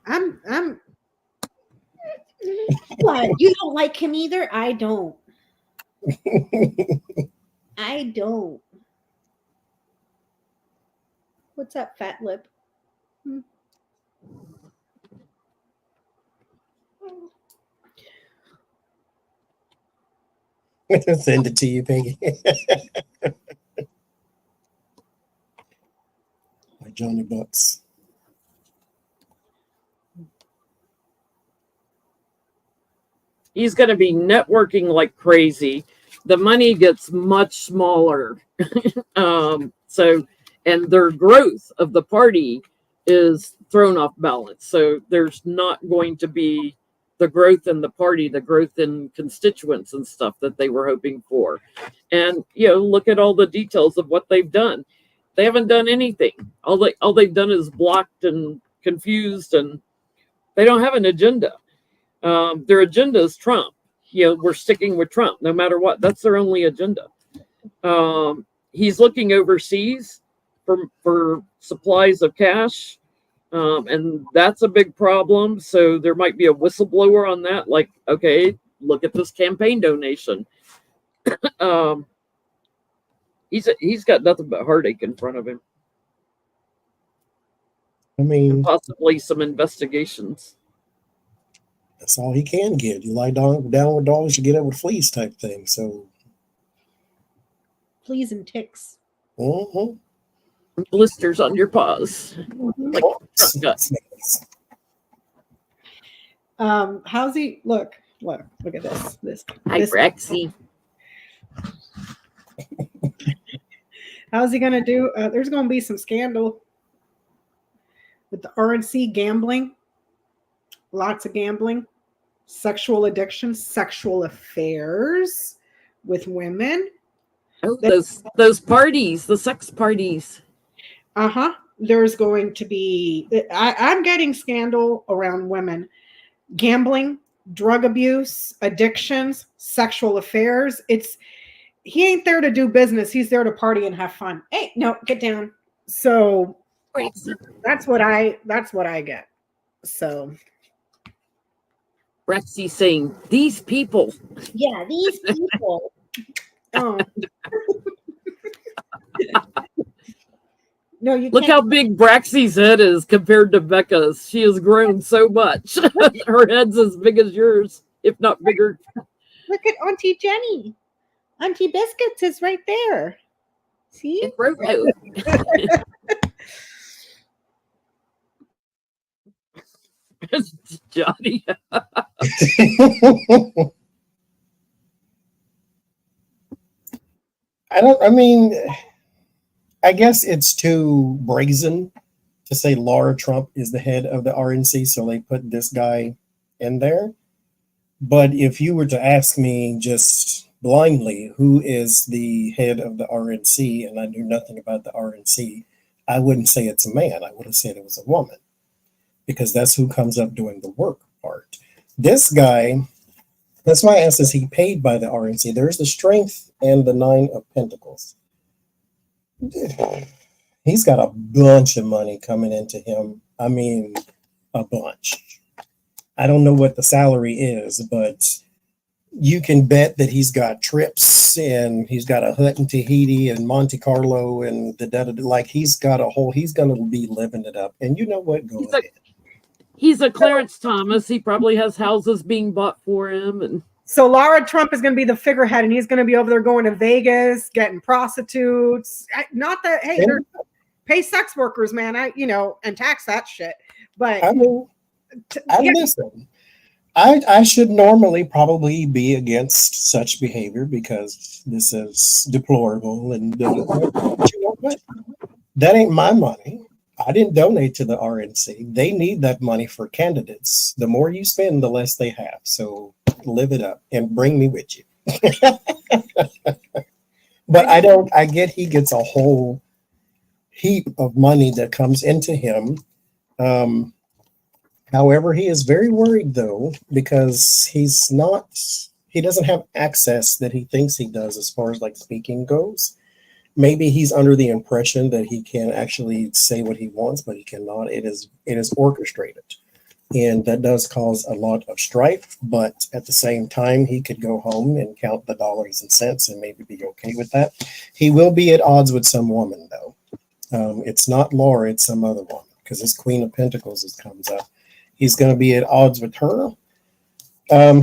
S3: I'm what? You don't like him either? I don't. I don't. What's that fat lip?
S1: Send it to you, Peggy. Like Johnny Bucks.
S2: He's going to be networking like crazy. The money gets much smaller. So, and their growth of the party is thrown off balance. So there's not going to be the growth in the party, the growth in constituents and stuff that they were hoping for. And, look at all the details of what they've done. They haven't done anything. All they've done is blocked and confused, and they don't have an agenda. Their agenda is Trump. We're sticking with Trump no matter what. That's their only agenda. He's looking overseas for supplies of cash, and that's a big problem. So there might be a whistleblower on that. Like, okay, look at this campaign donation. He's got nothing but heartache in front of him.
S1: I mean,
S2: and possibly some investigations.
S1: That's all he can get. You lie down with dogs, you get up with fleas type thing. So
S3: Fleas and ticks.
S2: Blisters on your paws. Like
S3: how's he look at this.
S2: Hi, Brexy.
S3: How's he gonna do? There's gonna be some scandal with the RNC gambling. Lots of gambling, sexual addiction, sexual affairs with women.
S2: Oh, those parties, the sex parties.
S3: There's going to be, I'm getting scandal around women, gambling, drug abuse, addictions, sexual affairs. He ain't there to do business. He's there to party and have fun. Hey, no, get down. So that's what I get. So
S2: Rexy saying, these people.
S3: Yeah, these people. Oh. No, you
S2: Look
S3: can't.
S2: how big Braxy's head is compared to Becca's. She has grown so much. Her head's as big as yours, if not bigger.
S3: Look at Auntie Jenny. Auntie Biscuits is right there. See?
S2: Johnny.
S1: I guess it's too brazen to say Laura Trump is the head of the RNC, so they put this guy in there. But if you were to ask me just blindly who is the head of the RNC, and I knew nothing about the RNC, I wouldn't say it's a man. I would have said it was a woman, because that's who comes up doing the work part. This guy, that's why I asked, is he paid by the RNC? There's the strength and the 9 of Pentacles. He's got a bunch of money coming into him. I mean, a bunch. I don't know what the salary is, but you can bet that he's got trips and he's got a hut in Tahiti and Monte Carlo and he's got a whole, he's going to be living it up. And you know what? Go ahead.
S2: He's a Clarence Thomas. He probably has houses being bought for him. And
S3: so Laura Trump is going to be the figurehead, and he's going to be over there going to Vegas, getting prostitutes. Not that, hey, they're pay sex workers, man. And tax that shit. But
S1: listen. I should normally probably be against such behavior because this is deplorable. And but you know what? That ain't my money. I didn't donate to the RNC. They need that money for candidates. The more you spend, the less they have. So live it up and bring me with you. But I get he gets a whole heap of money that comes into him. However, he is very worried though, because he doesn't have access that he thinks he does as far as like speaking goes. Maybe he's under the impression that he can actually say what he wants, but he cannot. It is orchestrated. And that does cause a lot of strife. But at the same time, he could go home and count the dollars and cents and maybe be okay with that. He will be at odds with some woman, though. It's not Laura, it's some other woman, because this Queen of Pentacles comes up. He's going to be at odds with her.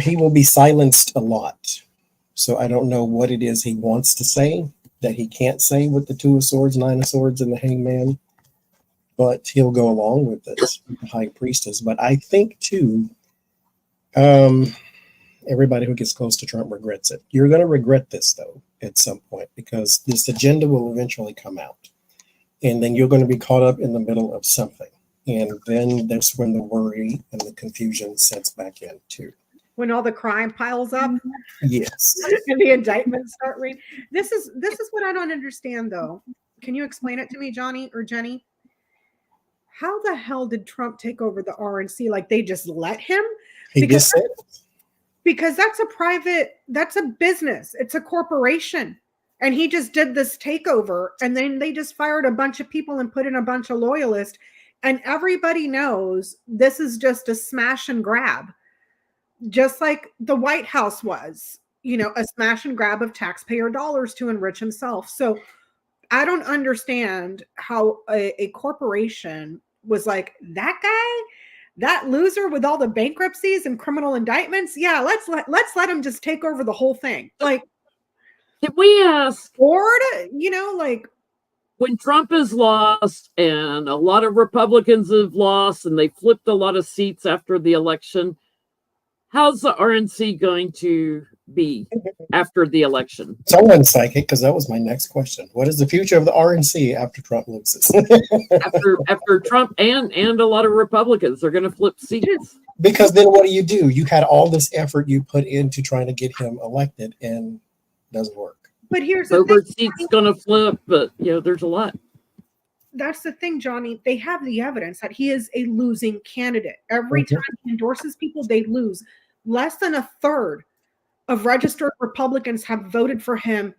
S1: He will be silenced a lot. So I don't know what it is he wants to say that he can't say with the Two of Swords, Nine of Swords, and the Hangman. But he'll go along with it, the High Priestess. But I think, too, everybody who gets close to Trump regrets it. You're going to regret this, though, at some point, because this agenda will eventually come out. And then you're going to be caught up in the middle of something. And then that's when the worry and the confusion sets back in, too.
S3: When all the crime piles up.
S1: Yes.
S3: And the indictments start reading. This is what I don't understand, though. Can you explain it to me, Johnny or Jenny? How the hell did Trump take over the RNC? Like, they just let him?
S1: He just said it.
S3: Because that's a business. It's a corporation. And he just did this takeover. And then they just fired a bunch of people and put in a bunch of loyalists. And everybody knows this is just a smash and grab. Just like the White House was, a smash and grab of taxpayer dollars to enrich himself. So I don't understand how a corporation was like, that guy, that loser with all the bankruptcies and criminal indictments. Yeah, let's let him just take over the whole thing. Like,
S2: Did we ask
S3: Ford,
S2: when Trump has lost and a lot of Republicans have lost and they flipped a lot of seats after the election, how's the RNC going to be after the election?
S1: Someone's psychic, because that was my next question. What is the future of the RNC after Trump loses?
S2: after Trump and a lot of Republicans are going to flip seats.
S1: Because then what do? You had all this effort you put into trying to get him elected, and it doesn't work.
S3: But here's the
S2: Over
S3: thing.
S2: seats going to flip, but there's a lot.
S3: That's the thing, Johnny. They have the evidence that he is a losing candidate. Every time he endorses people, they lose. Less than a third of registered Republicans have voted for him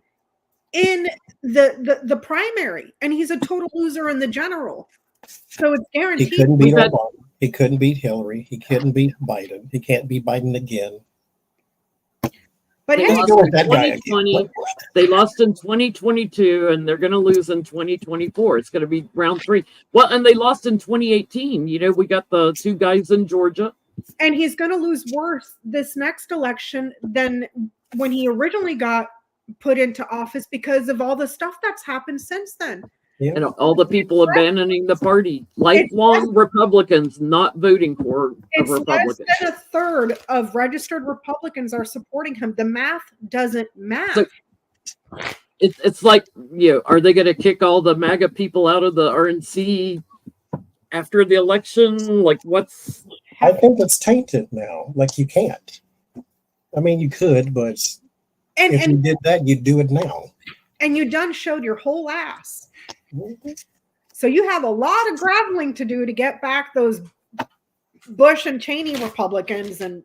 S3: in the primary, and he's a total loser in the general. So it's guaranteed.
S1: He couldn't beat Obama. He couldn't beat Hillary. He couldn't beat Biden. He can't beat Biden again.
S3: But
S2: They
S3: hey,
S2: lost in 2020. They lost in 2022, and they're going to lose in 2024. It's going to be round 3. Well, and they lost in 2018. We got the 2 guys in Georgia.
S3: And he's going to lose worse this next election than when he originally got put into office because of all the stuff that's happened since then.
S1: Yeah.
S2: And all the people abandoning the party. Lifelong Republicans not voting for a Republican.
S3: Less than a third of registered Republicans are supporting him. The math doesn't match.
S2: So it's like, are they going to kick all the MAGA people out of the RNC after the election? Like, what's...
S1: I think it's tainted now. Like, you can't. I mean, you could, but if you did that, you'd do it now.
S3: And you done showed your whole ass. So you have a lot of graveling to do to get back those Bush and Cheney Republicans, and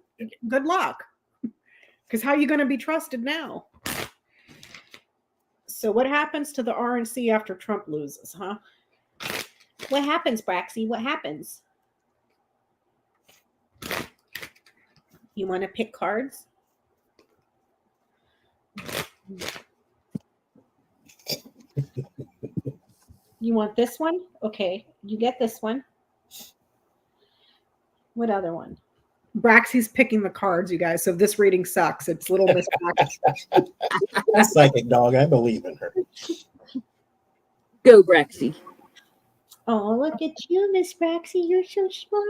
S3: good luck. Because how are you going to be trusted now? So what happens to the RNC after Trump loses, huh? What happens, Braxy? What happens? You want to pick cards? You want this one? Okay, you get this one. What other one? Braxy's picking the cards, you guys. So if this reading sucks, it's little Miss Braxy.
S1: Psychic dog, I believe in her.
S2: Go, Braxy.
S3: Oh, look at you, Miss Braxy. You're so smart.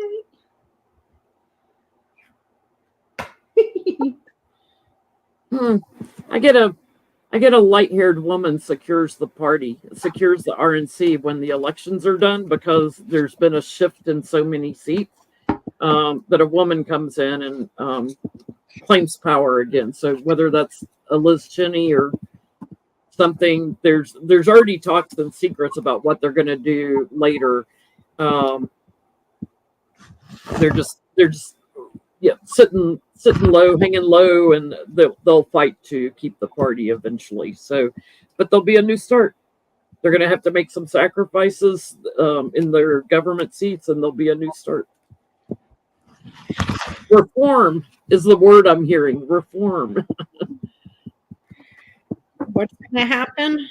S2: I get a light-haired woman secures the party, secures the RNC when the elections are done, because there's been a shift in so many seats that a woman comes in and claims power again. So whether that's a Liz Cheney or something, there's already talks and secrets about what they're going to do later. They're just sitting low, hanging low, and they'll fight to keep the party eventually. So, but there'll be a new start. They're going to have to make some sacrifices in their government seats, and there'll be a new start. Reform is the word I'm hearing. Reform.
S3: What's going to happen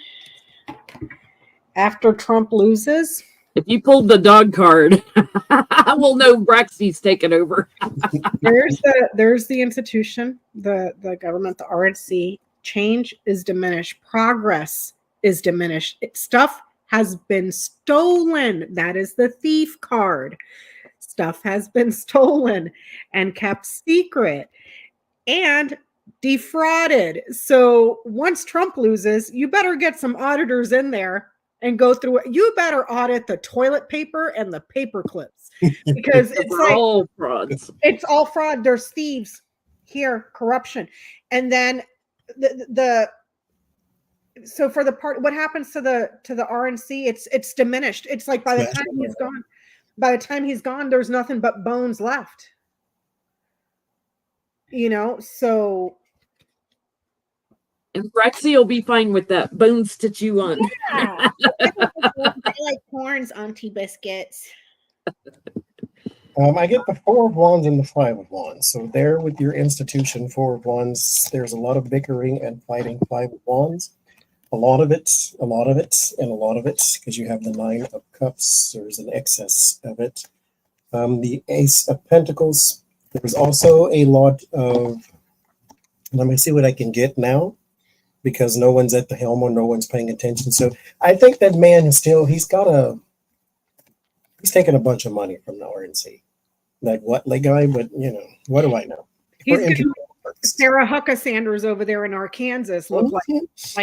S3: after Trump loses?
S2: If you pulled the dog card, we'll know Braxy's taken over.
S3: There's the institution, the government, the RNC. Change is diminished. Progress is diminished. Stuff has been stolen. That is the thief card. Stuff has been stolen and kept secret and defrauded. So once Trump loses, you better get some auditors in there and go through it. You better audit the toilet paper and the paper clips because it's like
S2: all frauds.
S3: It's all fraud. There's thieves here, corruption, and then so for the part, what happens to the RNC? It's diminished. It's like by the time he's gone, there's nothing but bones left. So.
S2: And Braxy will be fine with that. Bones to chew on.
S3: Yeah. I like corns, Auntie Biscuits.
S1: I get the 4 of Wands and the 5 of Wands. So there with your institution, 4 of Wands, there's a lot of bickering and fighting. 5 of Wands. A lot of it, and a lot of it, because you have the 9 of Cups. There's an excess of it. The Ace of Pentacles. There's also a lot of, let me see what I can get now, because no one's at the helm or no one's paying attention. So I think that man is still, he's taking a bunch of money from the RNC. That Watley guy, but what do I know?
S3: Sarah Huckabee Sanders over there in Arkansas look like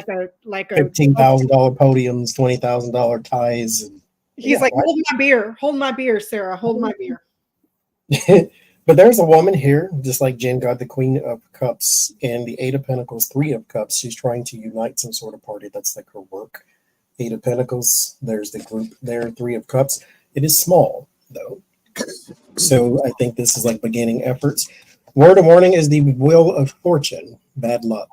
S3: a
S1: $15,000 podiums, $20,000 ties. And,
S3: he's like, hold my beer, Sarah, hold my beer.
S1: But there's a woman here, just like Jen got the Queen of Cups and the 8 of Pentacles, 3 of Cups. She's trying to unite some sort of party. That's like her work. 8 of Pentacles, there's the group there, 3 of Cups. It is small, though. So I think this is like beginning efforts. Word of warning is the Wheel of Fortune. Bad luck.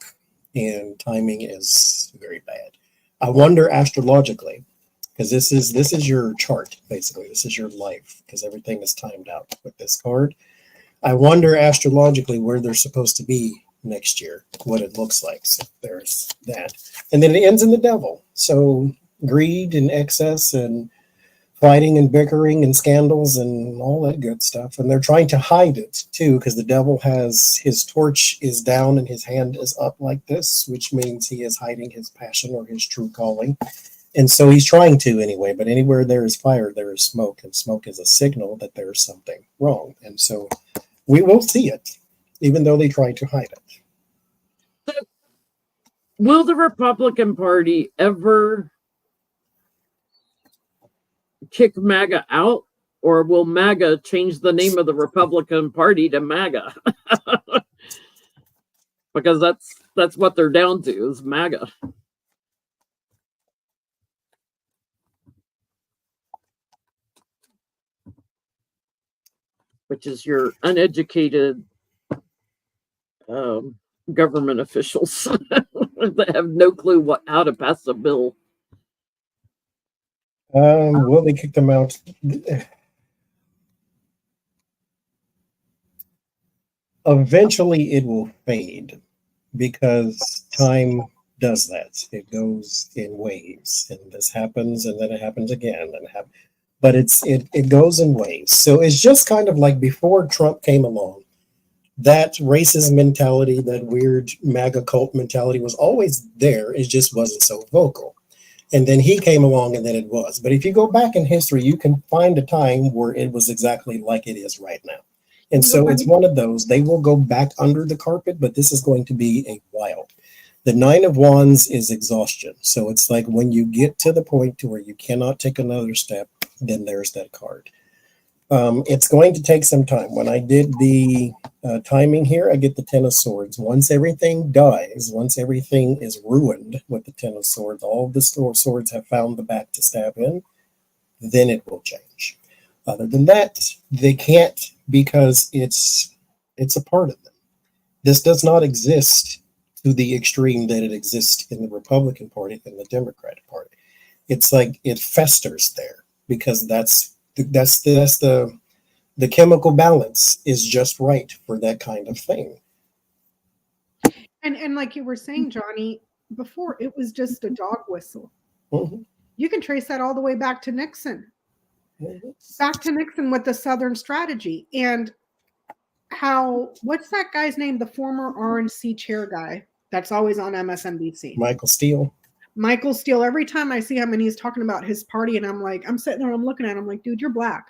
S1: And timing is very bad. I wonder astrologically, because this is your chart, basically. This is your life, because everything is timed out with this card. I wonder astrologically where they're supposed to be next year, what it looks like. So there's that. And then it ends in the Devil. So greed and excess and fighting and bickering and scandals and all that good stuff. And they're trying to hide it too, because the Devil has his torch is down and his hand is up like this, which means he is hiding his passion or his true calling. And so he's trying to anyway, but anywhere there is fire, there is smoke, and smoke is a signal that there is something wrong. And so we will see it, even though they try to hide it.
S2: Will the Republican Party ever kick MAGA out, or will MAGA change the name of the Republican Party to MAGA? Because that's what they're down to, is MAGA. Which is your uneducated government officials that have no clue how to pass a bill.
S1: Will they kick them out? Eventually it will fade, because time does that. It goes in waves, and this happens and then it happens again and but it goes in waves. So it's just kind of like before Trump came along, that racist mentality, that weird MAGA cult mentality was always there. It just wasn't so vocal. And then he came along and then it was. But if you go back in history, you can find a time where it was exactly like it is right now. And so it's one of those. They will go back under the carpet, but this is going to be a while. The 9 of Wands is exhaustion. So it's like when you get to the point to where you cannot take another step, then there's that card. It's going to take some time. When I did the timing here, I get the 10 of Swords. Once everything dies, once everything is ruined with the 10 of Swords, all of the swords have found the back to stab in, then it will change. Other than that, they can't, because it's a part of them. This does not exist to the extreme that it exists in the Republican Party and the Democratic Party. It's like it festers there, because that's the chemical balance is just right for that kind of thing.
S3: And like you were saying, Johnny, before, it was just a dog whistle.
S1: Mm-hmm.
S3: You can trace that all the way back to Nixon. Back to Nixon with the Southern strategy and how, what's that guy's name? The former RNC chair guy that's always on MSNBC.
S1: Michael Steele.
S3: Michael Steele. Every time I see him and he's talking about his party, and I'm sitting there, I'm looking at him, I'm like, dude, you're black.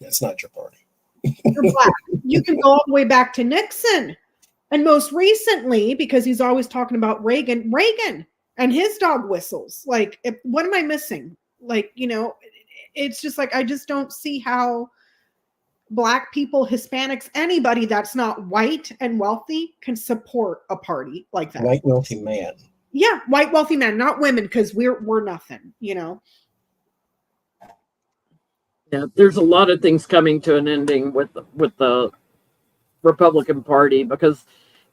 S1: That's not your party.
S3: You're black. You can go all the way back to Nixon. And most recently, because he's always talking about Reagan and his dog whistles. Like, what am I missing? Like, it's just like, I just don't see how Black people, Hispanics, anybody that's not white and wealthy can support a party like that.
S1: White wealthy man.
S3: Yeah, white wealthy man, not women, because we're nothing,
S2: Yeah, there's a lot of things coming to an ending with the Republican Party, because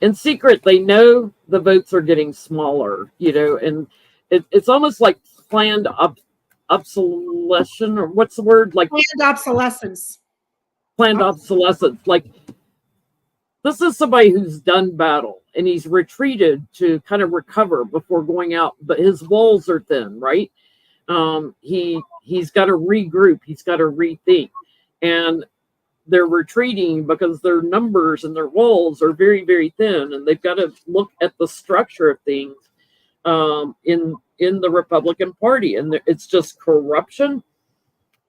S2: in secret they know the votes are getting smaller, and it's almost like planned obsolescence, or what's the word? Like
S3: planned obsolescence.
S2: Planned obsolescence. Like, this is somebody who's done battle and he's retreated to kind of recover before going out, but his walls are thin, right? He's got to regroup, he's got to rethink, and they're retreating because their numbers and their walls are very, very thin, and they've got to look at the structure of things in the Republican Party, and it's just corruption.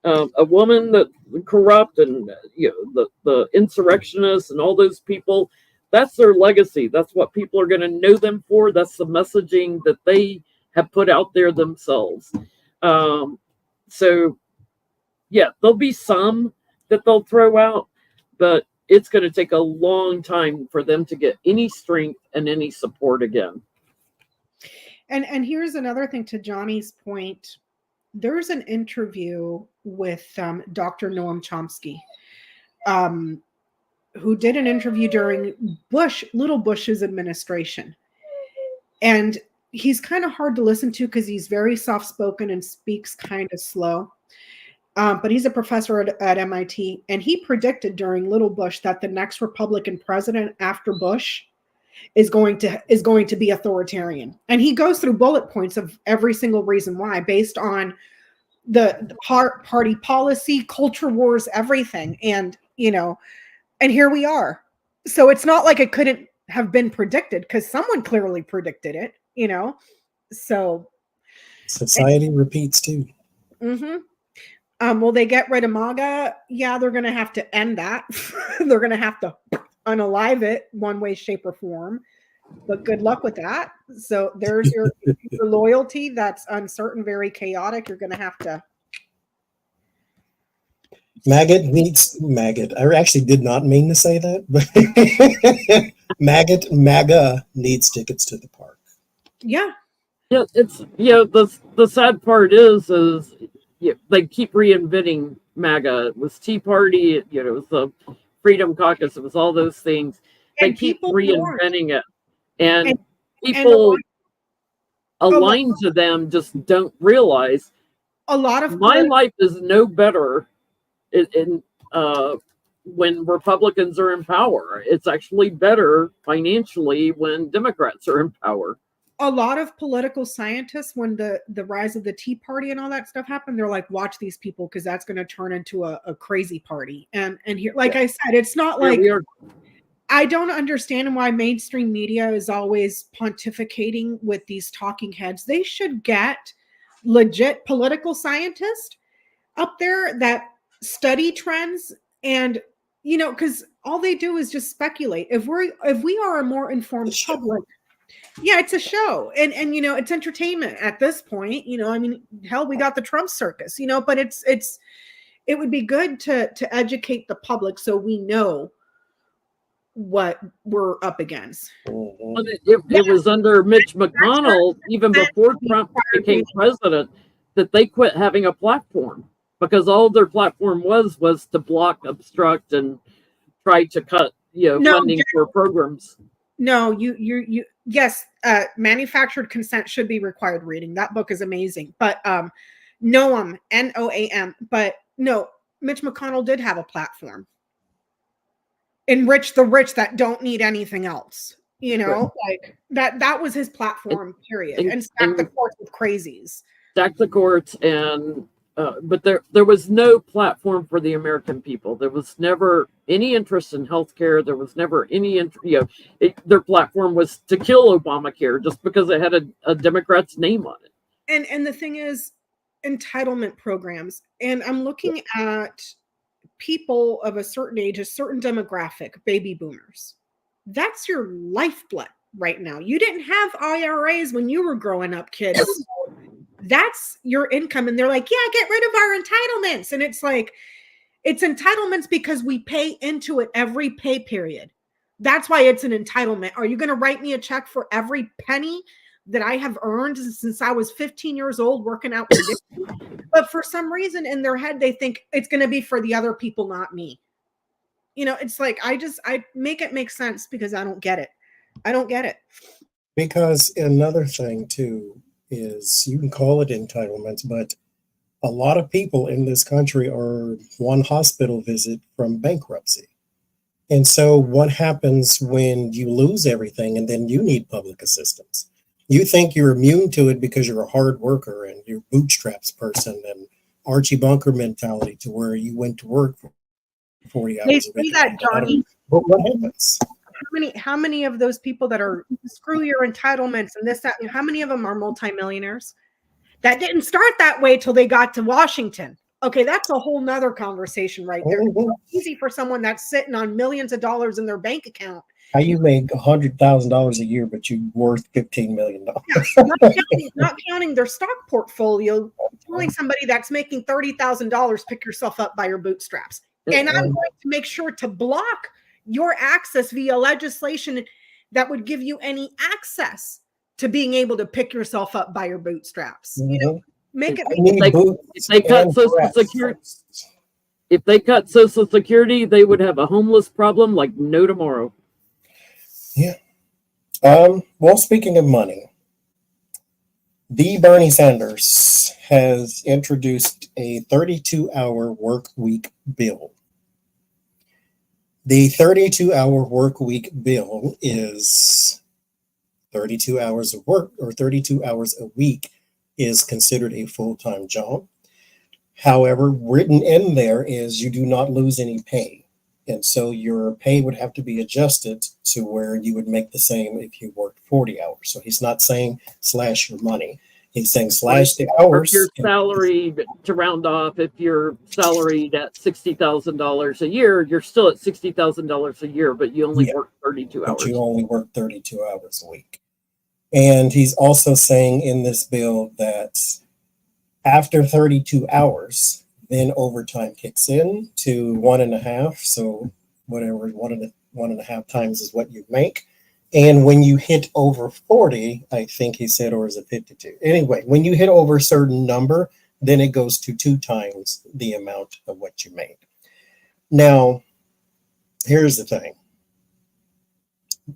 S2: A woman that corrupt, and the insurrectionists and all those people, that's their legacy. That's what people are going to know them for. That's the messaging that they have put out there themselves. So yeah, there'll be some that they'll throw out, but it's going to take a long time for them to get any strength and any support again.
S3: And here's another thing to Johnny's point. There's an interview with Dr. Noam Chomsky, who did an interview during Little Bush's administration. And he's kind of hard to listen to because he's very soft-spoken and speaks kind of slow. But he's a professor at MIT, and he predicted during Little Bush that the next Republican president after Bush is going to be authoritarian. And he goes through bullet points of every single reason why, based on the party policy, culture wars, everything. And, and here we are. So it's not like it couldn't have been predicted, because someone clearly predicted it, so
S1: society repeats too.
S3: Will they get rid of MAGA? Yeah, they're going to have to end that. They're going to have to unalive it one way, shape, or form. But good luck with that. So there's your loyalty that's uncertain, very chaotic. You're going to have to.
S1: MAGA. I actually did not mean to say that, but MAGA needs tickets to the park.
S3: Yeah.
S2: Yeah, it's the sad part is they keep reinventing MAGA. It was Tea Party, it was the Freedom Caucus, it was all those things. They keep reinventing it, and people aligned to them just don't realize
S3: a lot of
S2: my life is no better in when Republicans are in power. It's actually better financially when Democrats are in power.
S3: A lot of political scientists, when the rise of the Tea Party and all that stuff happened, they're like, watch these people, because that's going to turn into a crazy party. And here, like I said, it's not like, I don't understand why mainstream media is always pontificating with these talking heads. They should get legit political scientists up there that study trends, and because all they do is just speculate. If we are a more informed public. Yeah, it's a show, and it's entertainment at this point. I mean, hell, we got the Trump circus, but it would be good to educate the public so we know what we're up against.
S2: It was under Mitch McConnell, even before Trump became president, that they quit having a platform, because all their platform was to block, obstruct, and try to cut funding for programs.
S3: No, yes, manufactured consent should be required reading. That book is amazing. But Noam, Noam. But no, Mitch McConnell did have a platform. Enrich the rich that don't need anything else. Like that was his platform, period. And stack the courts with crazies.
S2: Stack the courts and But there was no platform for the American people. There was never any interest in healthcare. There was never any their platform was to kill Obamacare just because it had a Democrat's name on it.
S3: And the thing is, entitlement programs, and I'm looking at people of a certain age, a certain demographic, baby boomers. That's your lifeblood right now. You didn't have IRAs when you were growing up, kids. That's your income. And they're like, yeah, get rid of our entitlements. And it's like, it's entitlements because we pay into it every pay period. That's why it's an entitlement. Are you going to write me a check for every penny that I have earned since I was 15 years old working out? But for some reason in their head, they think it's going to be for the other people, not me. You know, it's like, I make it make sense because I don't get it. I don't get it.
S1: Because another thing too is you can call it entitlements, but a lot of people in this country are one hospital visit from bankruptcy. And so what happens when you lose everything and then you need public assistance? You think you're immune to it because you're a hard worker and you're bootstraps person and Archie Bunker mentality to where you went to work for 40 hours
S3: They
S1: a
S3: say
S1: week.
S3: that, Johnny.
S1: But what happens?
S3: How many of those people that are screw your entitlements and this, that, how many of them are multimillionaires? That didn't start that way till they got to Washington. Okay, that's a whole nother conversation right there.
S1: Mm-hmm.
S3: It's easy for someone that's sitting on millions of dollars in their bank account.
S1: How you make $100,000 a year, but you're worth $15 million?
S3: Not counting their stock portfolio, telling somebody that's making $30,000, pick yourself up by your bootstraps. And I'm going to make sure to block your access via legislation that would give you any access to being able to pick yourself up by your bootstraps.
S1: Mm-hmm.
S3: You know, make it.
S2: If they cut Social Security, if they cut Social Security, they would have a homeless problem like no tomorrow.
S1: Yeah. Well, speaking of money, the Bernie Sanders has introduced a 32-hour work week bill. The 32-hour work week bill is 32 hours of work, or 32 hours a week is considered a full-time job. However, written in there is you do not lose any pay. And so your pay would have to be adjusted to where you would make the same if you worked 40 hours. So he's not saying slash your money. He's saying slash the hours.
S2: Or if your salary, to round off, if you're salaried at $60,000 a year, you're still at $60,000 a year, but you only work 32 hours.
S1: But you only work 32 hours a week. And he's also saying in this bill that after 32 hours, then overtime kicks in to 1.5. So whatever, 1.5 times is what you make. And when you hit over 40, I think he said, or is it 52? Anyway, when you hit over a certain number, then it goes to 2 times the amount of what you made. Now, here's the thing.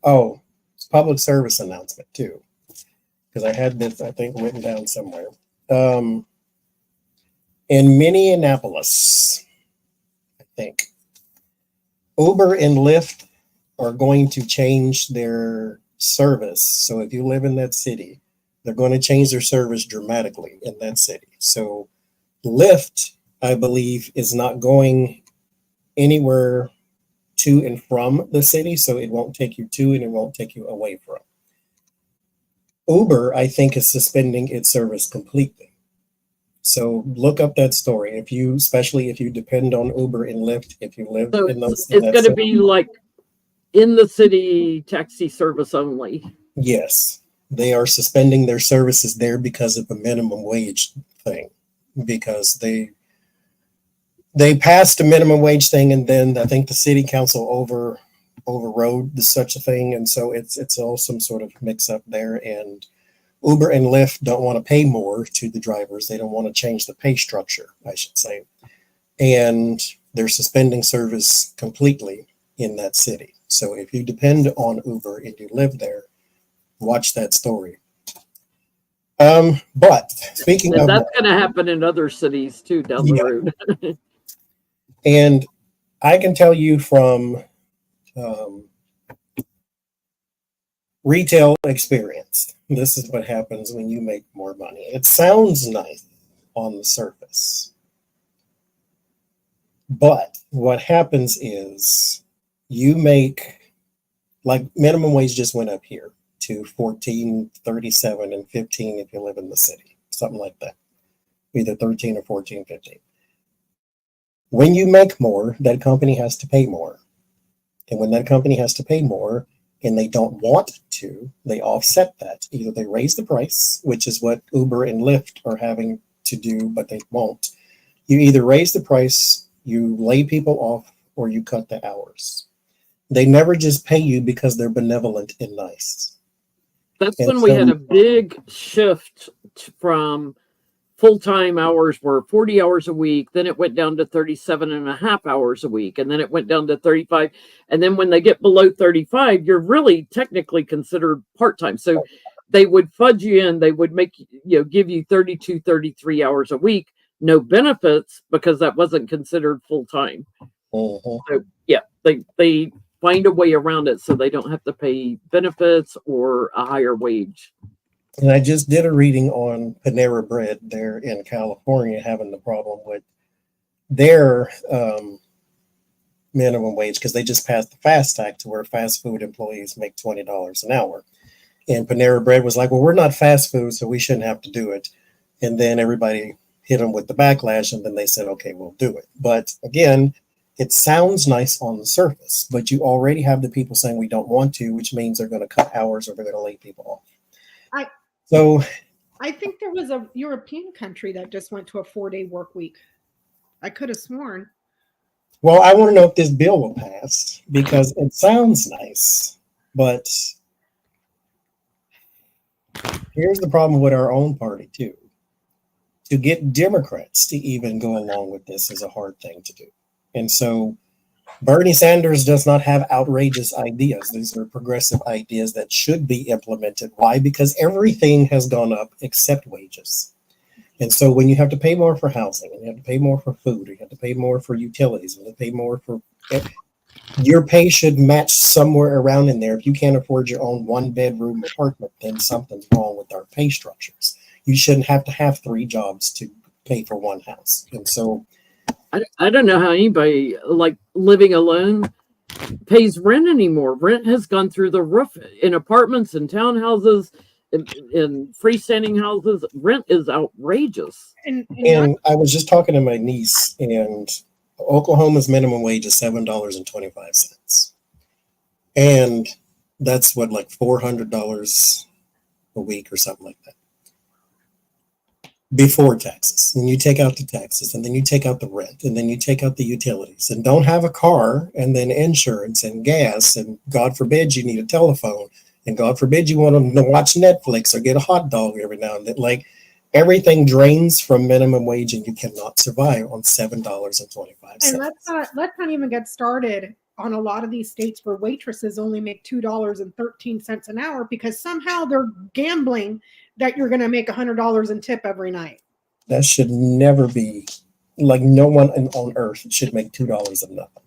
S1: Oh, public service announcement too, because I had this, I think, written down somewhere. In Minneapolis, I think, Uber and Lyft are going to change their service. So if you live in that city, they're going to change their service dramatically in that city. So Lyft, I believe, is not going anywhere to and from the city. So it won't take you to and it won't take you away from. Uber, I think, is suspending its service completely. So look up that story. If you, especially if you depend on Uber and Lyft, if you live in those,
S2: it's going to be like in the city taxi service only.
S1: Yes, they are suspending their services there because of the minimum wage thing. Because they passed a minimum wage thing, and then I think the city council overrode such a thing, and so it's all some sort of mix up there. And Uber and Lyft don't want to pay more to the drivers. They don't want to change the pay structure, I should say. And they're suspending service completely in that city. So if you depend on Uber and you live there, watch that story. But speaking of
S2: that's going to happen in other cities too down the road.
S1: And I can tell you from retail experience, this is what happens when you make more money. It sounds nice on the surface, But what happens is you make, like, minimum wage just went up here to 14.37 and 15 if you live in the city, something like that. Either 13 or 14.15. When you make more, that company has to pay more. And when that company has to pay more and they don't want to, they offset that. Either they raise the price, which is what Uber and Lyft are having to do, but they won't. You either raise the price, you lay people off, or you cut the hours. They never just pay you because they're benevolent and nice.
S2: That's
S1: And
S2: when we had
S1: so-
S2: a big shift from full-time hours were 40 hours a week. Then it went down to 37 and a half hours a week. And then it went down to 35. And then when they get below 35, you're really technically considered part-time. So they would fudge you in. They would make, give you 32, 33 hours a week, no benefits, because that wasn't considered full-time.
S1: Mhm.
S2: So yeah, they find a way around it so they don't have to pay benefits or a higher wage.
S1: And I just did a reading on Panera Bread there in California having the problem with their minimum wage because they just passed the FAST Act to where fast food employees make $20 an hour. And Panera Bread was like, well, we're not fast food, so we shouldn't have to do it. And then everybody hit them with the backlash, and then they said, okay, we'll do it. But again, it sounds nice on the surface, but you already have the people saying we don't want to, which means they're going to cut hours or they're going to lay people off.
S3: I think there was a European country that just went to a 4-day work week. I could have sworn.
S1: Well, I want to know if this bill will pass because it sounds nice, but here's the problem with our own party too. To get Democrats to even go along with this is a hard thing to do. And so Bernie Sanders does not have outrageous ideas. These are progressive ideas that should be implemented. Why? Because everything has gone up except wages. And so when you have to pay more for housing, and you have to pay more for food, you have to pay more for utilities, and you pay more for your pay should match somewhere around in there. If you can't afford your own 1-bedroom apartment, then something's wrong with our pay structures. You shouldn't have to have 3 jobs to pay for one house. And so
S2: I don't know how anybody like living alone pays rent anymore. Rent has gone through the roof in apartments and townhouses, in freestanding houses. Rent is outrageous.
S3: And
S1: I was just talking to my niece, and Oklahoma's minimum wage is $7.25. And that's what, like $400 a week or something like that. Before taxes. And you take out the taxes, and then you take out the rent, and then you take out the utilities, and don't have a car, and then insurance and gas, and God forbid you need a telephone, and God forbid you want to watch Netflix or get a hot dog every now and then. Like, everything drains from minimum wage, and you cannot survive on $7.25.
S3: And let's not even get started on a lot of these states where waitresses only make $2.13 an hour because somehow they're gambling that you're going to make $100 in tip every night.
S1: That should never be. Like, no one on earth should make $2 of nothing.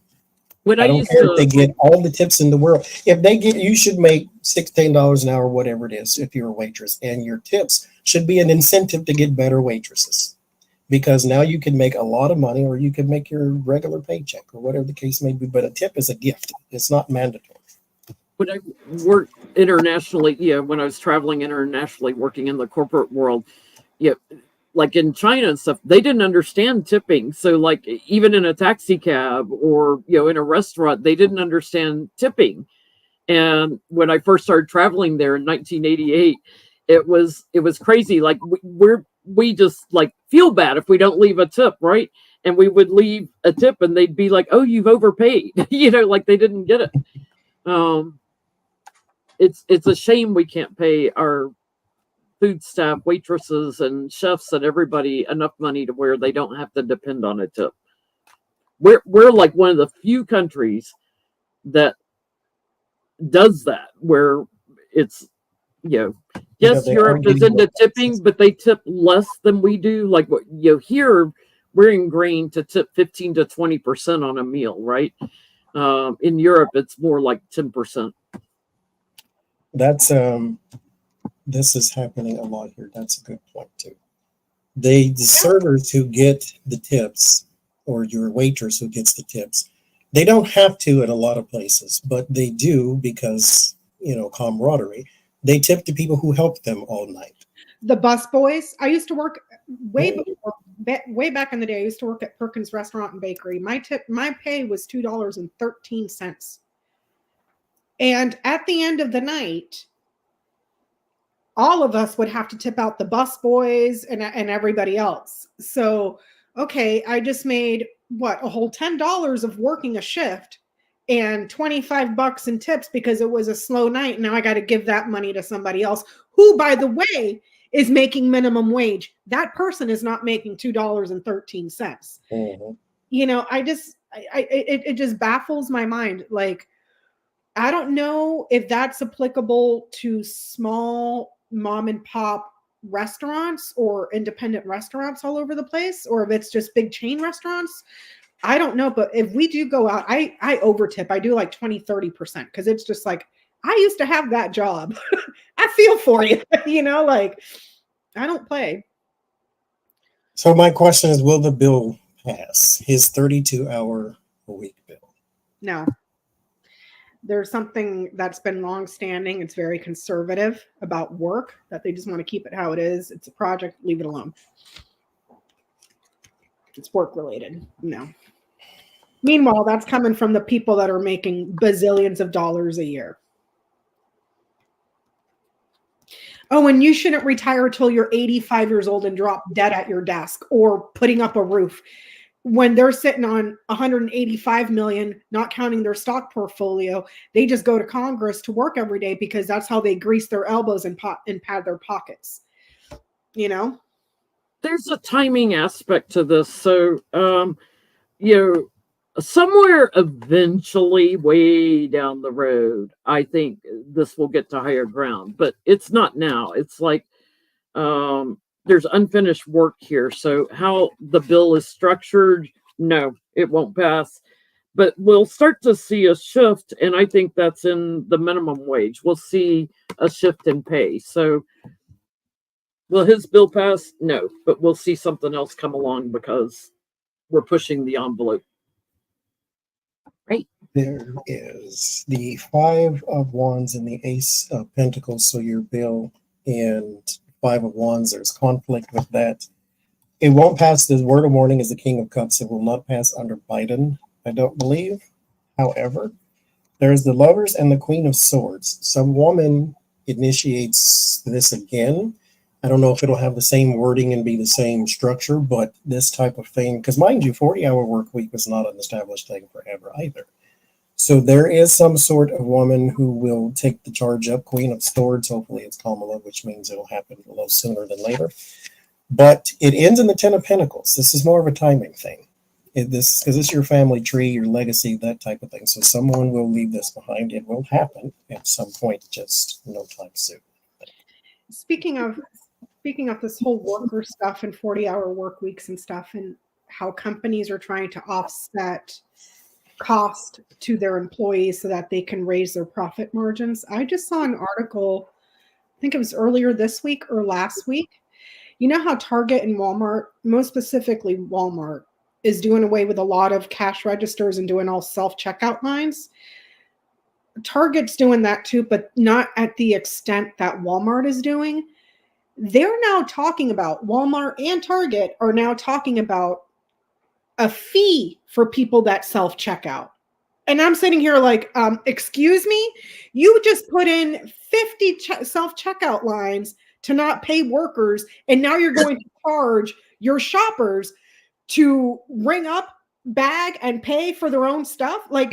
S1: I don't care if they get all the tips in the world. If they get, you should make $16 an hour, whatever it is, if you're a waitress, and your tips should be an incentive to get better waitresses, because now you can make a lot of money, or you can make your regular paycheck, or whatever the case may be. But a tip is a gift; it's not mandatory.
S2: When I worked internationally, when I was traveling internationally, working in the corporate world, like in China and stuff, they didn't understand tipping. So like even in a taxi cab or, in a restaurant, they didn't understand tipping. And when I first started traveling there in 1988, it was crazy. Like we just like feel bad if we don't leave a tip, right? And we would leave a tip and they'd be like, oh, you've overpaid, like they didn't get it. It's a shame we can't pay our food staff, waitresses, and chefs and everybody enough money to where they don't have to depend on a tip. We're like one of the few countries that does that, where it's yes, Europe is into tipping, but they tip less than we do. Like here we're ingrained to tip 15 to 20% on a meal, right? In Europe, it's more like 10%.
S1: That's this is happening a lot here. That's a good point too. The servers who get the tips or your waitress who gets the tips. They don't have to at a lot of places, but they do because, camaraderie. They tip the people who help them all night.
S3: The bus boys. I used to work way back in the day. I used to work at Perkins Restaurant and Bakery. My pay was $2.13. And at the end of the night, all of us would have to tip out the bus boys and everybody else. So, okay, I just made a whole $10 of working a shift and $25 in tips because it was a slow night. Now I got to give that money to somebody else who, by the way, is making minimum wage. That person is not making $2.13.
S1: Mm-hmm.
S3: It just baffles my mind. Like, I don't know if that's applicable to small mom and pop restaurants or independent restaurants all over the place, or if it's just big chain restaurants. I don't know. But if we do go out, I overtip. I do like 20-30% because it's just like, I used to have that job. I feel for you, like, I don't play.
S1: So my question is, will the bill pass? His 32-hour-a-week bill?
S3: No. There's something that's been long-standing. It's very conservative about work, that they just want to keep it how it is. It's a project. Leave it alone. It's work-related. No. Meanwhile, that's coming from the people that are making bazillions of dollars a year. Oh, and you shouldn't retire till you're 85 years old and drop dead at your desk or putting up a roof when they're sitting on 185 million, not counting their stock portfolio. They just go to Congress to work every day because that's how they grease their elbows and pad their pockets.
S2: There's a timing aspect to this. So, somewhere eventually, way down the road, I think this will get to higher ground, but it's not now. It's like there's unfinished work here. So how the bill is structured, no, it won't pass. But we'll start to see a shift, and I think that's in the minimum wage. We'll see a shift in pay. So will his bill pass? No, but we'll see something else come along because we're pushing the envelope. Right.
S1: There is the 5 of Wands and the Ace of Pentacles. So your bill and 5 of Wands, there's conflict with that. It won't pass. The word of warning is the King of Cups. It will not pass under Biden, I don't believe. However, there's the Lovers and the Queen of Swords. Some woman initiates this again. I don't know if it'll have the same wording and be the same structure, but this type of thing, because mind you, 40-hour work week was not an established thing forever either. So there is some sort of woman who will take the charge up. Queen of Swords, hopefully it's Kamala, which means it'll happen a little sooner than later. But it ends in the 10 of Pentacles. This is more of a timing thing. Because this is your family tree, your legacy, that type of thing. So someone will leave this behind. It will happen at some point, just no time soon.
S3: Speaking of this whole worker stuff and 40-hour work weeks and stuff, and how companies are trying to offset cost to their employees so that they can raise their profit margins. I just saw an article, I think it was earlier this week or last week. You know how Target and Walmart, most specifically Walmart, is doing away with a lot of cash registers and doing all self-checkout lines? Target's doing that too, but not at the extent that Walmart is doing. They're now talking about, Walmart and Target are now talking about a fee for people that self-checkout. And I'm sitting here like, excuse me? You just put in 50 self-checkout lines to not pay workers, and now you're going to charge your shoppers to ring up, bag, and pay for their own stuff? Like,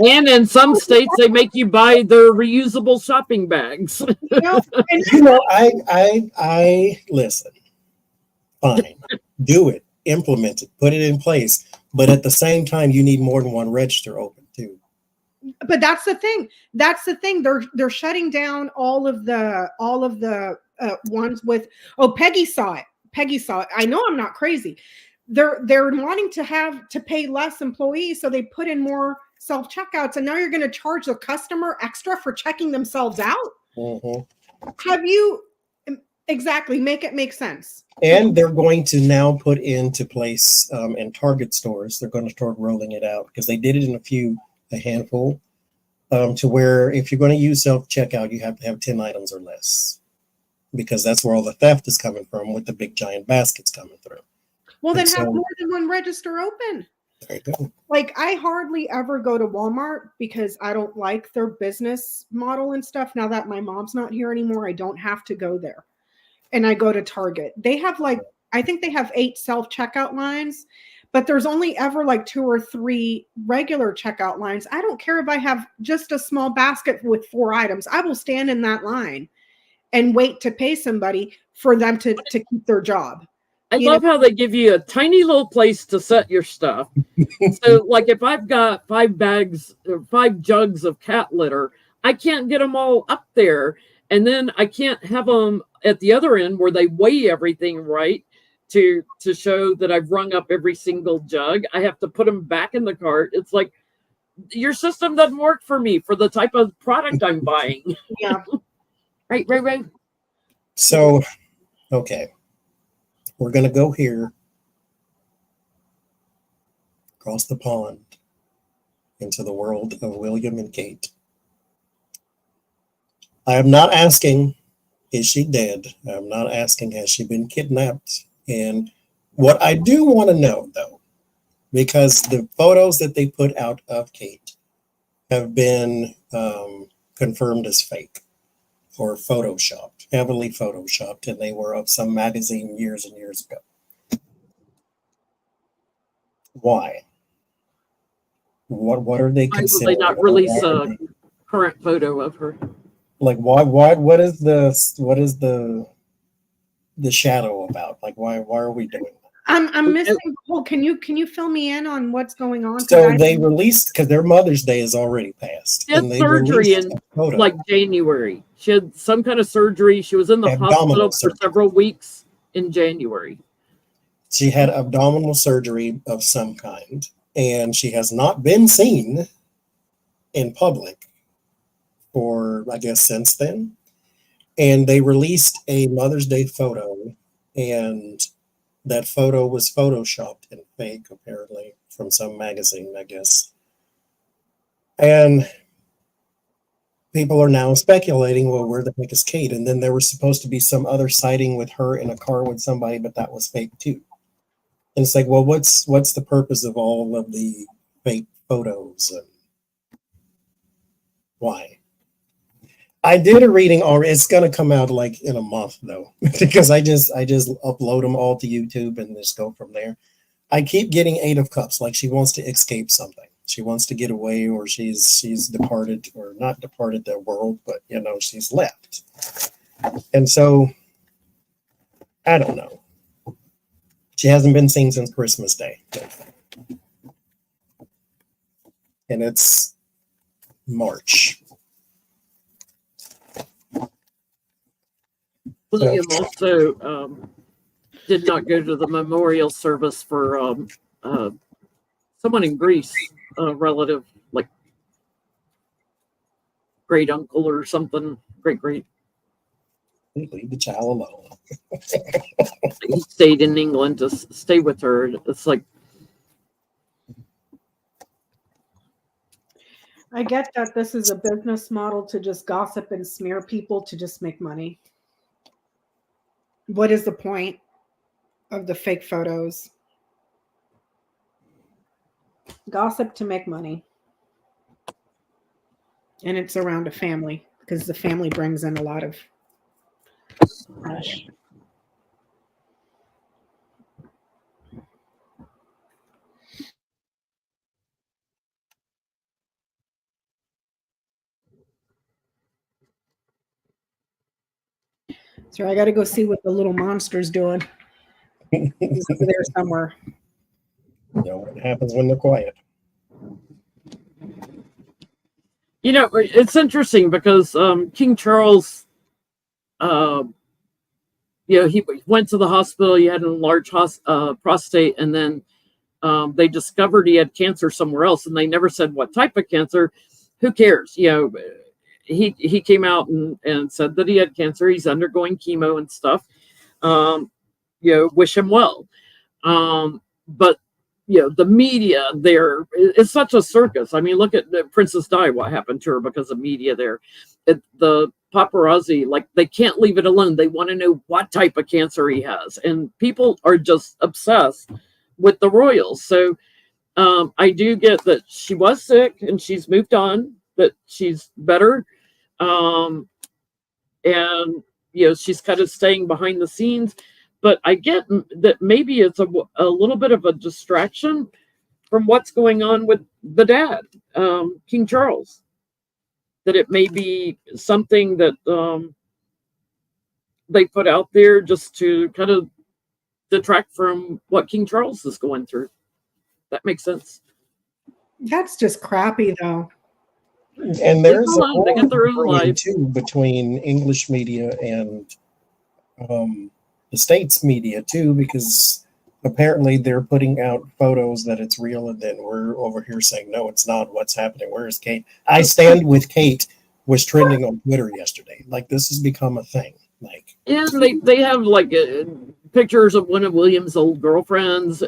S2: and in some states, they make you buy their reusable shopping bags.
S1: I listen. Fine, do it, implement it, put it in place. But at the same time, you need more than one register open too.
S3: But that's the thing. They're shutting down all of the ones with. Oh, Peggy saw it. I know I'm not crazy. They're wanting to pay less employees, so they put in more self-checkouts, and now you're going to charge the customer extra for checking themselves out.
S1: Mm-hmm.
S3: Exactly. Make it make sense.
S1: And they're going to now put into place in Target stores. They're going to start rolling it out because they did it in a handful, to where if you're going to use self checkout, you have to have 10 items or less, because that's where all the theft is coming from, with the big giant baskets coming through.
S3: Well, then
S1: And
S3: have
S1: so-
S3: more than one register open.
S1: There you go.
S3: Like, I hardly ever go to Walmart because I don't like their business model and stuff. Now that my mom's not here anymore, I don't have to go there. And I go to Target. They have I think they have 8 self-checkout lines, but there's only ever like 2 or 3 regular checkout lines. I don't care if I have just a small basket with 4 items. I will stand in that line and wait to pay somebody for them to keep their job.
S2: I love how they give you a tiny little place to set your stuff. So, like, if I've got 5 bags or 5 jugs of cat litter, I can't get them all up there. And then I can't have them at the other end where they weigh everything right to show that I've rung up every single jug. I have to put them back in the cart. It's like, your system doesn't work for me for the type of product I'm buying.
S3: Yeah.
S2: Right.
S1: So, okay. We're going to go here, across the pond, into the world of William and Kate. I am not asking, is she dead? I'm not asking, has she been kidnapped? And what I do want to know, though, because the photos that they put out of Kate have been confirmed as fake or photoshopped, heavily photoshopped, and they were of some magazine years and years ago. Why? What are they
S2: Why will
S1: considering?
S2: they not release a current photo of her?
S1: Like, what is the shadow about? Like, why are we doing that?
S3: I'm missing. Well, can you fill me in on what's going on?
S1: So they released, because their Mother's Day is already passed.
S2: She had
S1: and they
S2: surgery
S1: released
S2: in
S1: a photo.
S2: like January. She had some kind of surgery. She was in the
S1: Abdominal
S2: hospital for
S1: surgery.
S2: several weeks in January.
S1: She had abdominal surgery of some kind, and she has not been seen in public for, I guess, since then. And they released a Mother's Day photo, and that photo was photoshopped and fake, apparently, from some magazine, I guess. And people are now speculating, well, where the heck is Kate? And then there was supposed to be some other sighting with her in a car with somebody, but that was fake too. And it's like, well, what's the purpose of all of the fake photos, and why? I did a reading already. It's gonna come out like in a month though, because I just upload them all to YouTube and just go from there. I keep getting 8 of Cups, like she wants to escape something. She wants to get away, or she's departed, or not departed their world, but she's left. And so I don't know. She hasn't been seen since Christmas Day. And it's March.
S2: William also did not go to the memorial service for someone in Greece, a relative, like great uncle or something, great.
S1: Leave the child alone.
S2: He stayed in England to stay with her. It's like,
S3: I get that this is a business model to just gossip and smear people to just make money. What is the point of the fake photos? Gossip to make money. And it's around a family, because the family brings in a lot of cash. So I got to go see what the little monster's doing. He's over there somewhere.
S1: What happens when they're quiet.
S2: it's interesting because King Charles, he went to the hospital. He had an enlarged prostate, and then they discovered he had cancer somewhere else, and they never said what type of cancer. Who cares? he came out and said that he had cancer. He's undergoing chemo and stuff. Wish him well. But the media there is such a circus. I mean, look at Princess Di, what happened to her because of media there. The paparazzi, like, they can't leave it alone. They want to know what type of cancer he has. And people are just obsessed with the royals. So I do get that she was sick and she's moved on, that she's better. And, she's kind of staying behind the scenes. But I get that maybe it's a little bit of a distraction from what's going on with the dad, King Charles. That it may be something that they put out there just to kind of detract from what King Charles is going through. That makes sense.
S3: That's just crappy, though.
S1: And there's
S2: they got their own life
S1: too between English media and the States media too, because apparently they're putting out photos that it's real, and then we're over here saying, no, it's not. What's happening? Where is Kate? I Stand With Kate was trending on Twitter yesterday. Like, this has become a thing. Like,
S2: yeah, they have like pictures of one of William's old girlfriends.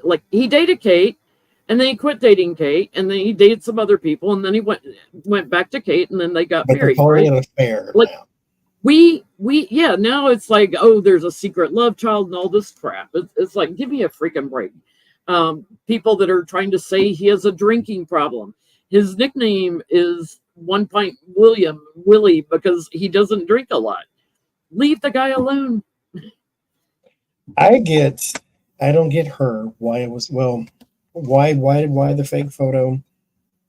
S2: Like, he dated Kate, and then he quit dating Kate, and then he dated some other people, and then he went back to Kate, and then they got married. Right?
S1: An affair
S2: like
S1: now.
S2: Now it's like, oh, there's a secret love child and all this crap. It's like, give me a freaking break. People that are trying to say he has a drinking problem. His nickname is 1 Pint Willie, because he doesn't drink a lot. Leave the guy alone.
S1: I don't get her why it was, why the fake photo.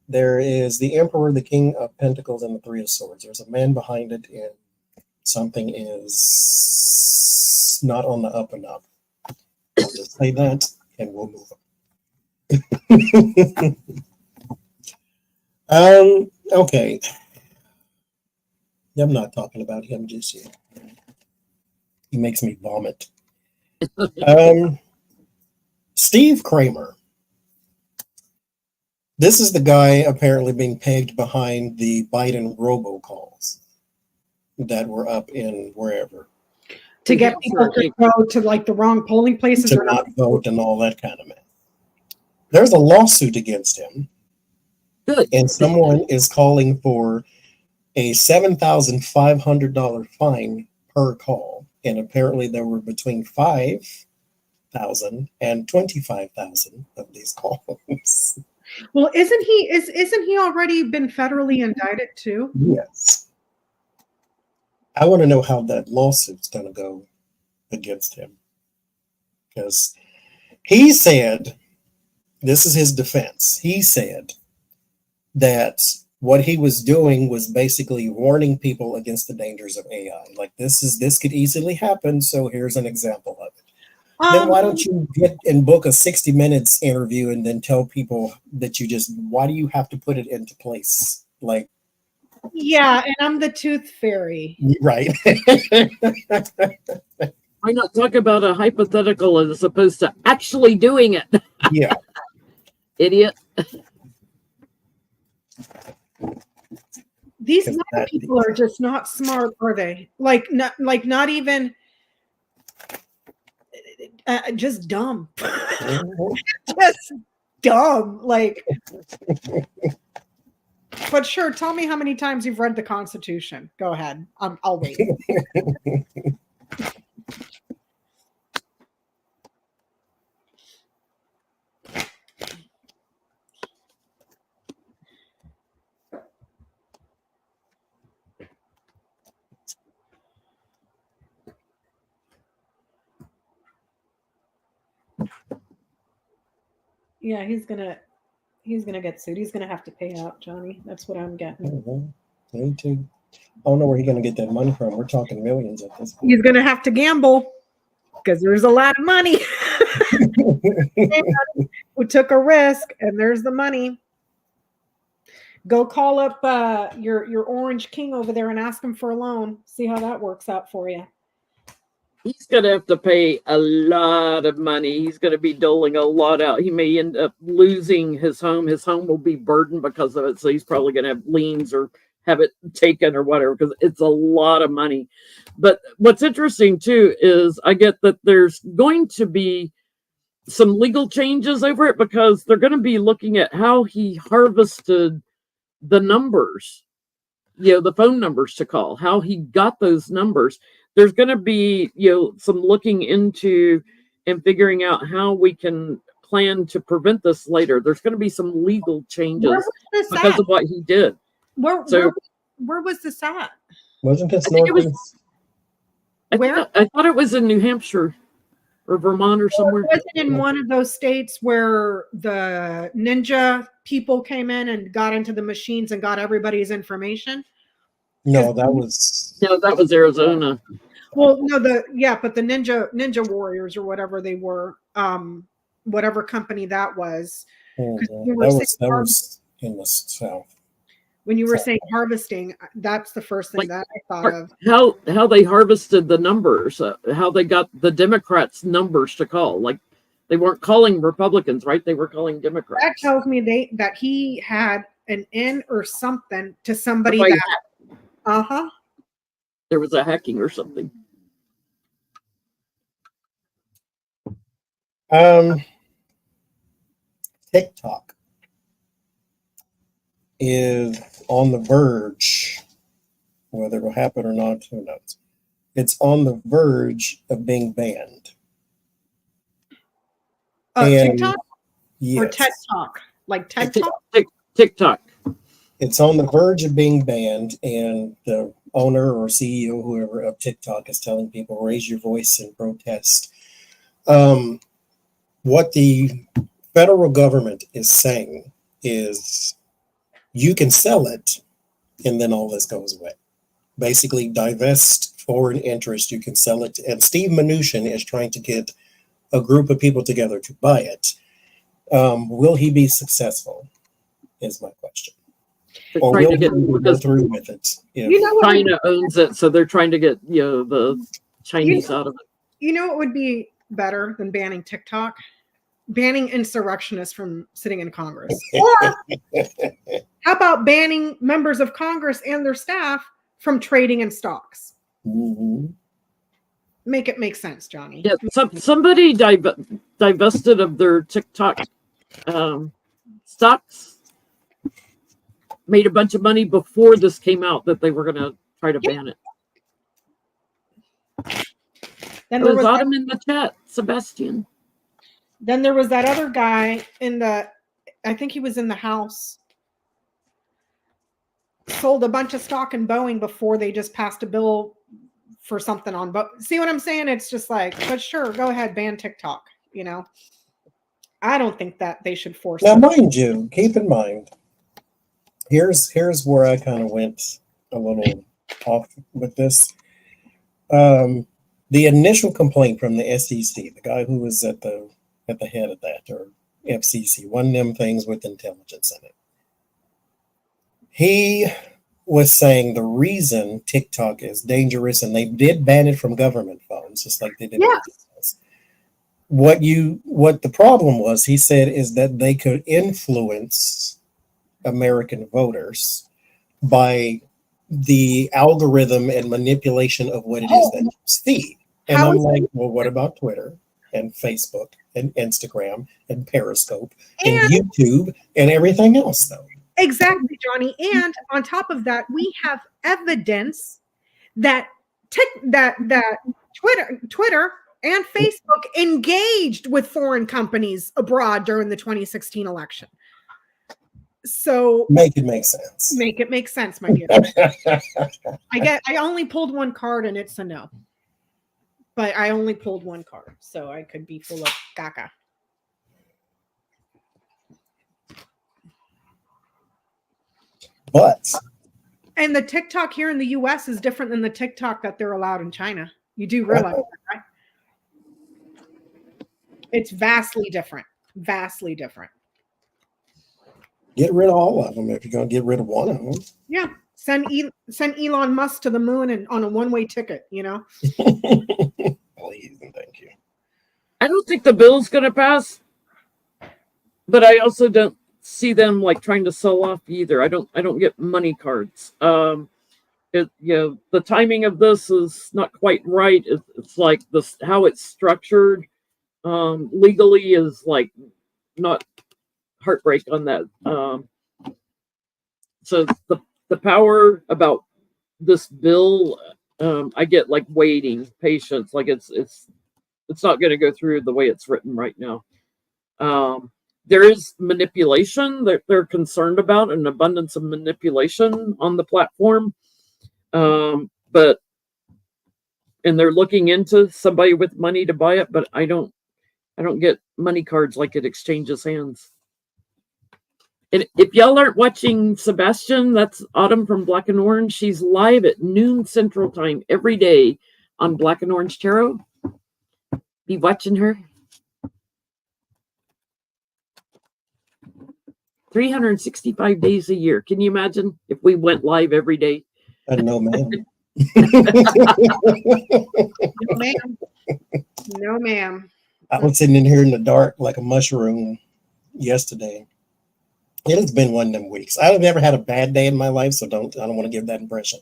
S1: There is the Emperor, the King of Pentacles, and the Three of Swords. There's a man behind it, and something is not on the up and up. I'll just say that, and we'll move on. Okay. I'm not talking about him just yet. He makes me vomit. Steve Kramer. This is the guy apparently being pegged behind the Biden robocalls that were up in wherever.
S3: To get people to go to like the wrong polling places
S1: to not vote and all that kind of mess. There's a lawsuit against him.
S2: Good.
S1: And someone is calling for a $7,500 fine per call. And apparently there were between 5,000 and 25,000 of these calls.
S3: Well, isn't he already been federally indicted too?
S1: Yes. I want to know how that lawsuit's going to go against him. Because he said, this is his defense, he said that what he was doing was basically warning people against the dangers of AI. Like, this could easily happen, so here's an example of it. Then why don't you get and book a 60 Minutes interview and then tell people that why do you have to put it into place? Like,
S3: yeah, and I'm the tooth fairy.
S1: Right.
S2: Why not talk about a hypothetical as opposed to actually doing it?
S1: Yeah.
S2: Idiot.
S3: These people are just not smart, are they? Not even just dumb. Just dumb. Like, but sure, tell me how many times you've read the Constitution. Go ahead. I'll wait. Yeah, he's gonna get sued. He's gonna have to pay out, Johnny. That's what I'm getting.
S1: Mm-hmm. Me too. I don't know where he's gonna get that money from. We're talking millions at this point.
S3: He's gonna have to gamble because there's a lot of money. Who took a risk, and there's the money. Go call up your Orange King over there and ask him for a loan. See how that works out for you.
S2: He's going to have to pay a lot of money. He's going to be doling a lot out. He may end up losing his home. His home will be burdened because of it. So he's probably going to have liens or have it taken or whatever, because it's a lot of money. But what's interesting too is I get that there's going to be some legal changes over it, because they're going to be looking at how he harvested the numbers, the phone numbers to call, how he got those numbers. There's going to be, some looking into and figuring out how we can plan to prevent this later. There's going to be some legal changes because of what he did.
S3: Where was this at?
S1: Wasn't this
S2: I think it was.
S3: Where?
S2: I thought it was in New Hampshire or Vermont or somewhere.
S3: Was it in one of those states where the ninja people came in and got into the machines and got everybody's information?
S1: No, that was
S2: Arizona.
S3: Well, no, but the ninja warriors or whatever they were, whatever company that was.
S1: That was in the South.
S3: When you were saying harvesting, that's the first thing that I thought of.
S2: How they harvested the numbers, how they got the Democrats' numbers to call. Like, they weren't calling Republicans, right? They were calling Democrats.
S3: That tells me that he had an in or something to somebody that.
S2: There was a hacking or something.
S1: TikTok is on the verge, whether it will happen or not, who knows. It's on the verge of being banned.
S3: TikTok?
S1: Yes.
S3: Or TED Talk? Like TED Talk?
S2: TikTok.
S1: It's on the verge of being banned, and the owner or CEO, whoever, of TikTok is telling people, raise your voice and protest. What the federal government is saying is you can sell it, and then all this goes away. Basically, divest foreign interest, you can sell it. And Steve Mnuchin is trying to get a group of people together to buy it. Will he be successful, is my question. Or will he go through with it?
S2: China owns it, so they're trying to get the Chinese out of it.
S3: You know what would be better than banning TikTok? Banning insurrectionists from sitting in Congress. Or how about banning members of Congress and their staff from trading in stocks?
S1: Mm-hmm.
S3: Make it make sense, Johnny.
S2: Yeah, somebody divested of their TikTok stocks, made a bunch of money before this came out that they were going to try to ban it.
S3: Then
S2: there was Autumn in the chat, Sebastian.
S3: Then there was that other guy I think he was in the House, sold a bunch of stock in Boeing before they just passed a bill for something on Boeing. See what I'm saying? It's just like, but sure, go ahead, ban TikTok. I don't think that they should force.
S1: Now, mind you, keep in mind, here's where I kind of went a little off with this. The initial complaint from the SEC, the guy who was at the head of that, or FCC, one of them things with intelligence in it. He was saying the reason TikTok is dangerous, and they did ban it from government phones, just like they did.
S3: Yes.
S1: What the problem was, he said, is that they could influence American voters by the algorithm and manipulation of what it is that you see. And I'm like, well, what about Twitter and Facebook and Instagram and Periscope and YouTube and everything else, though?
S3: Exactly, Johnny. And on top of that, we have evidence that Twitter and Facebook engaged with foreign companies abroad during the 2016 election. So
S1: make it make sense.
S3: Make it make sense, my dear. I only pulled one card and it's a no. But I only pulled one card, so I could be full of caca. And the TikTok here in the US is different than the TikTok that they're allowed in China. You do realize that, right? It's vastly different. Vastly different.
S1: Get rid of all of them if you're going to get rid of one of them.
S3: Yeah. Send Elon Musk to the moon and on a one-way ticket,
S1: Please and thank you.
S2: I don't think the bill's going to pass, but I also don't see them like trying to sell off either. I don't get money cards. The timing of this is not quite right. It's like this, how it's structured legally is like not heartbreak on that. So the power about this bill, I get like waiting, patience, like it's not going to go through the way it's written right now. There is manipulation that they're concerned about, an abundance of manipulation on the platform. And they're looking into somebody with money to buy it, but I don't get money cards like it exchanges hands. And if y'all aren't watching Sebastian, that's Autumn from Black and Orange. She's live at noon Central Time every day on Black and Orange Tarot. Be watching her. 365 days a year. Can you imagine if we went live every day?
S1: No, ma'am.
S3: No, ma'am. No, ma'am.
S1: I was sitting in here in the dark like a mushroom yesterday. It has been one of them weeks. I've never had a bad day in my life, so I don't want to give that impression.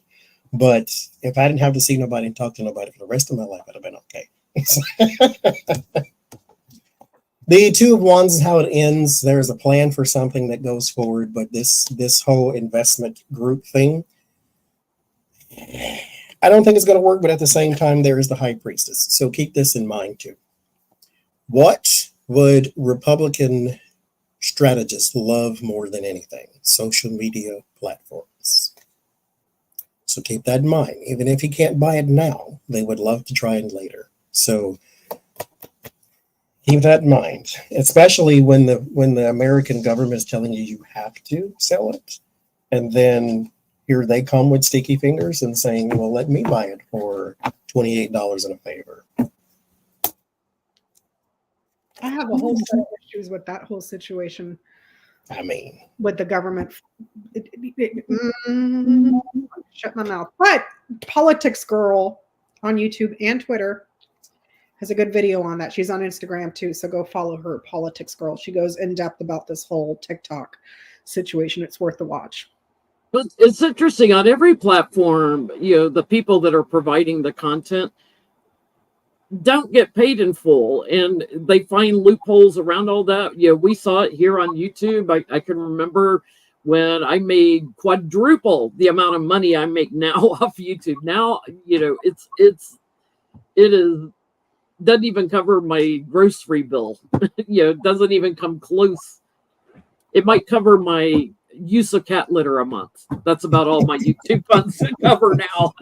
S1: But if I didn't have to see nobody and talk to nobody for the rest of my life, I'd have been okay. The Two of Wands is how it ends. There's a plan for something that goes forward, but this whole investment group thing, I don't think it's going to work, but at the same time, there is the High Priestess. So keep this in mind too. What would Republican strategists love more than anything? Social media platforms. So keep that in mind. Even if you can't buy it now, they would love to try it later. So keep that in mind, especially when the American government is telling you have to sell it, and then here they come with sticky fingers and saying, well, let me buy it for $28 in a favor.
S3: I have a whole set of issues with that whole situation.
S1: I mean,
S3: with the government. Shut my mouth. But Politics Girl on YouTube and Twitter has a good video on that. She's on Instagram too, so go follow her, Politics Girl. She goes in depth about this whole TikTok situation. It's worth the watch.
S2: But it's interesting on every platform, the people that are providing the content don't get paid in full, and they find loopholes around all that. We saw it here on YouTube. I can remember when I made quadruple the amount of money I make now off YouTube. Now, it doesn't even cover my grocery bill. It doesn't even come close. It might cover my use of cat litter a month. That's about all my YouTube funds cover now.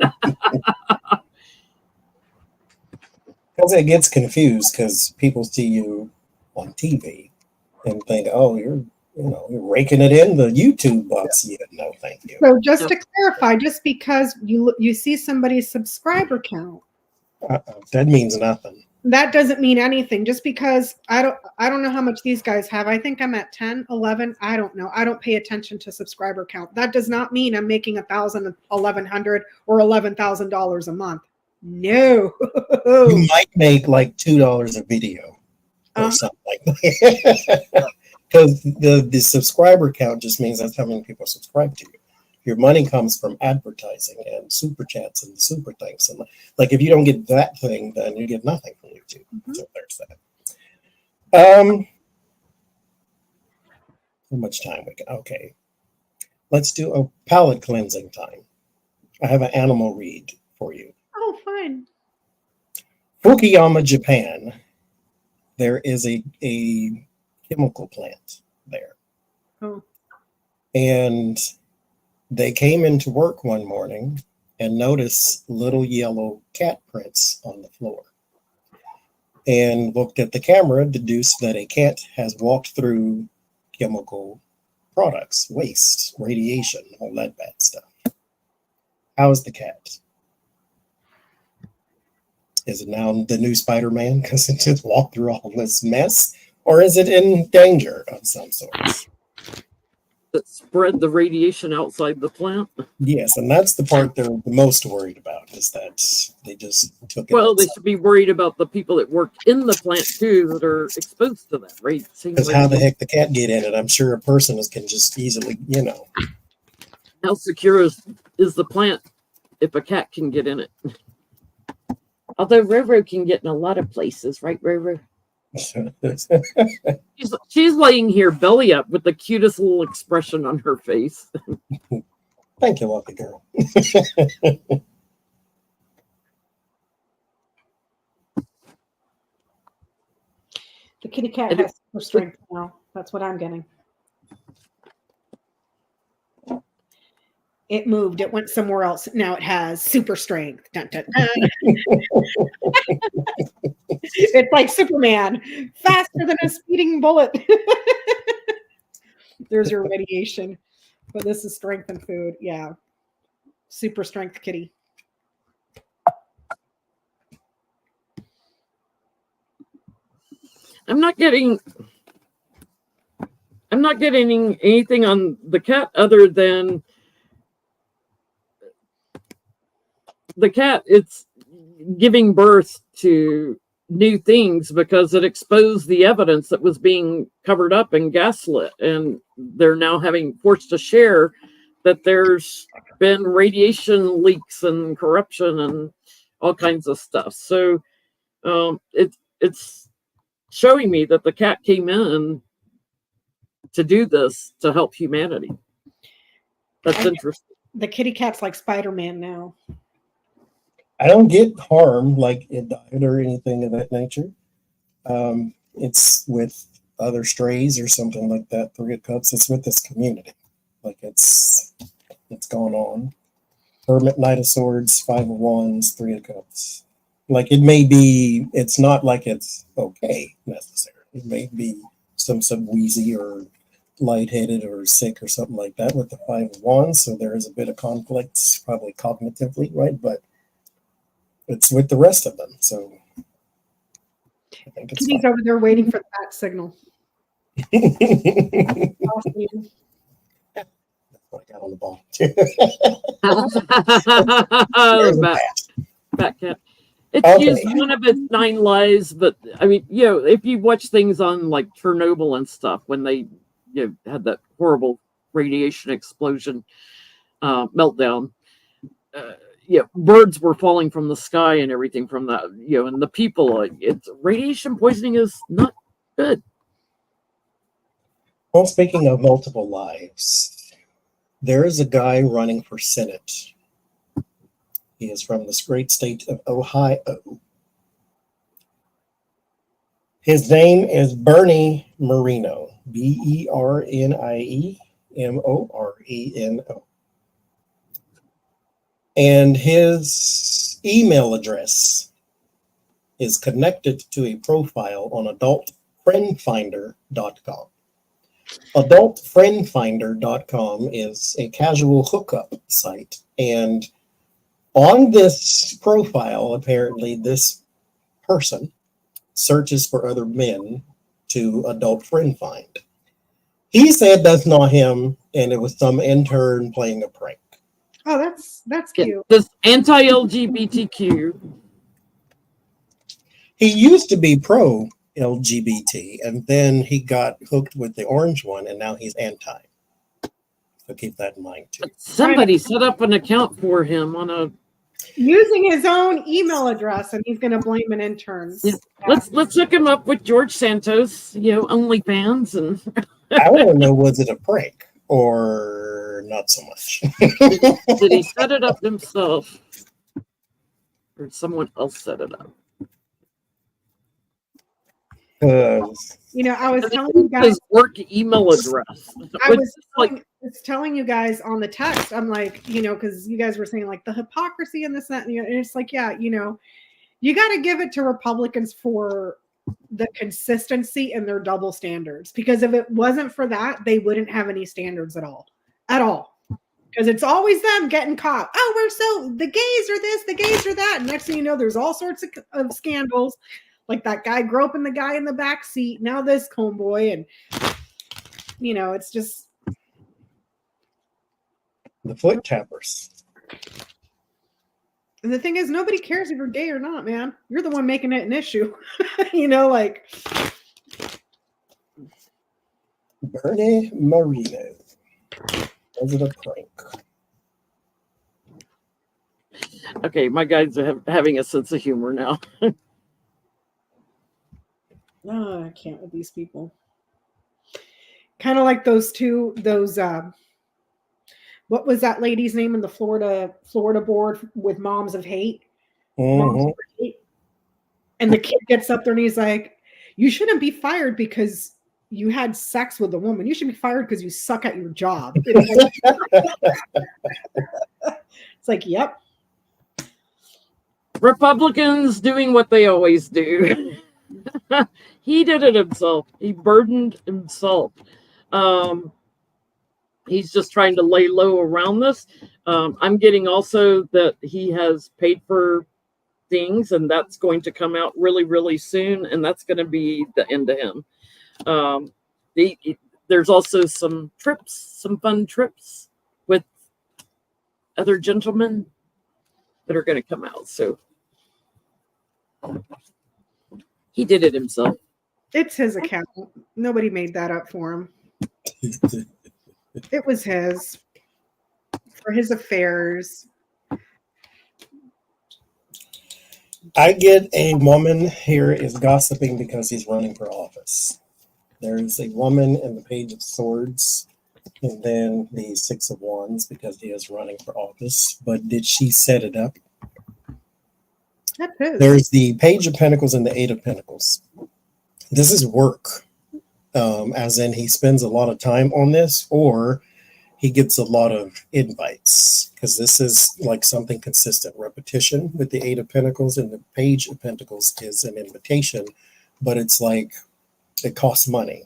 S1: Because it gets confused because people see you on TV and think, oh, you're raking it in the YouTube bucks. Yeah, no, thank you.
S3: So just to clarify, just because you see somebody's subscriber count,
S1: that means nothing.
S3: That doesn't mean anything. Just because I don't know how much these guys have. I think I'm at 10, 11. I don't know. I don't pay attention to subscriber count. That does not mean I'm making $1,000, $1,100, or $11,000 a month. No.
S1: You might make like $2 a video or something like that. Because the subscriber count just means that's how many people subscribe to you. Your money comes from advertising and super chats and super thanks. And like if you don't get that thing, then you get nothing from YouTube. Mm-hmm. So there's that. How much time we got? Okay. Let's do a palate cleansing time. I have an animal read for you.
S3: Oh, fine.
S1: Fukuyama, Japan. There is a chemical plant there.
S3: Oh.
S1: And they came into work one morning and noticed little yellow cat prints on the floor. And looked at the camera, deduced that a cat has walked through chemical products, waste, radiation, all that bad stuff. How is the cat? Is it now the new Spider-Man because it just walked through all this mess? Or is it in danger of some sort?
S2: that spread the radiation outside the plant.
S1: Yes, and that's the part they're the most worried about, is that they just took it.
S2: Well, they
S1: outside.
S2: should be worried about the people that work in the plant too that are exposed to that, right?
S1: Because how the heck the cat get in it? I'm sure a person can just easily,
S2: How secure is the plant if a cat can get in it? Although Roro can get in a lot of places, right, Roro? She's laying here belly up with the cutest little expression on her face.
S1: Thank you, lucky girl.
S3: The kitty cat has super strength now. That's what I'm getting. It moved. It went somewhere else. Now it has super strength. Dun, dun, dun. It's like Superman, faster than a speeding bullet. There's your radiation. But this is strength and food. Yeah. Super strength kitty.
S2: I'm not getting anything on the cat other than the cat. It's giving birth to new things because it exposed the evidence that was being covered up and gaslit, and they're now forced to share that there's been radiation leaks and corruption and all kinds of stuff. So it's showing me that the cat came in to do this to help humanity. That's interesting.
S3: The kitty cat's like Spider-Man now.
S1: I don't get harm like it died or anything of that nature. It's with other strays or something like that. 3 of Cups. It's with this community. Like it's gone on. Hermit, Knight of Swords, 5 of Wands, 3 of Cups. Like it may be. It's not like it's okay necessarily. It may be some wheezy or lightheaded or sick or something like that with the 5 of Wands. So there is a bit of conflict, probably cognitively, right? But it's with the rest of them. So I think it's
S3: Kitty's over there waiting for that signal.
S1: Awesome. That's what I got on the ball.
S2: Fat cat. It's used one of its 9 lives, but I mean, if you watch things on like Chernobyl and stuff, when they had that horrible radiation explosion meltdown, birds were falling from the sky and everything from that, and the people, it's radiation poisoning is not good.
S1: Well, speaking of multiple lives, there is a guy running for Senate. He is from this great state of Ohio. His name is Bernie Moreno, BernieMoreno. And his email address is connected to a profile on adultfriendfinder.com. Adultfriendfinder.com is a casual hookup site. And on this profile, apparently, this person searches for other men to adult friend find. He said that's not him, and it was some intern playing a prank.
S3: Oh, that's cute.
S2: This anti-LGBTQ.
S1: He used to be pro-LGBT, and then he got hooked with the orange one, and now he's anti. So keep that in mind too.
S2: Somebody set up an account for him on
S3: using his own email address, and he's going to blame an intern.
S2: Yeah. Let's hook him up with George Santos, OnlyFans, and
S1: I want to know, was it a prank or not so much?
S2: Did he set it up himself, or someone else set it up?
S3: I was telling you guys
S2: his work email address.
S3: I was telling you guys on the text. I'm like, because you guys were saying like the hypocrisy and this, that, and it's like, yeah, you got to give it to Republicans for the consistency and their double standards. Because if it wasn't for that, they wouldn't have any standards at all. Because it's always them getting caught. Oh, the gays are this, the gays are that. And next thing you know, there's all sorts of scandals. Like that guy groping the guy in the back seat. Now this homeboy, and it's just
S1: The foot tappers.
S3: And the thing is, nobody cares if you're gay or not, man. You're the one making it an issue. You know, like
S1: Bernie Marino. Was it a prank?
S2: Okay, my guys are having a sense of humor now.
S3: oh, I can't with these people. Kind of like those what was that lady's name in the Florida board with Moms of Hate? Moms of Hate. And the kid gets up there and he's like, you shouldn't be fired because you had sex with a woman. You should be fired because you suck at your job. It's like, yep.
S2: Republicans doing what they always do. He did it himself. He burdened himself. He's just trying to lay low around this. I'm getting also that he has paid for things, and that's going to come out really, really soon, and that's going to be the end of him. There's also some fun trips with other gentlemen that are going to come out. So he did it himself.
S3: It's his account. Nobody made that up for him. It was his for his affairs.
S1: I get a woman here is gossiping because he's running for office. There's a woman in the Page of Swords and then the Six of Wands because he is running for office. But did she set it up?
S3: That's his.
S1: There's the Page of Pentacles and the Eight of Pentacles. This is work, as in he spends a lot of time on this, or he gets a lot of invites, because this is like something consistent. Repetition with the Eight of Pentacles and the Page of Pentacles is an invitation, but it's like it costs money.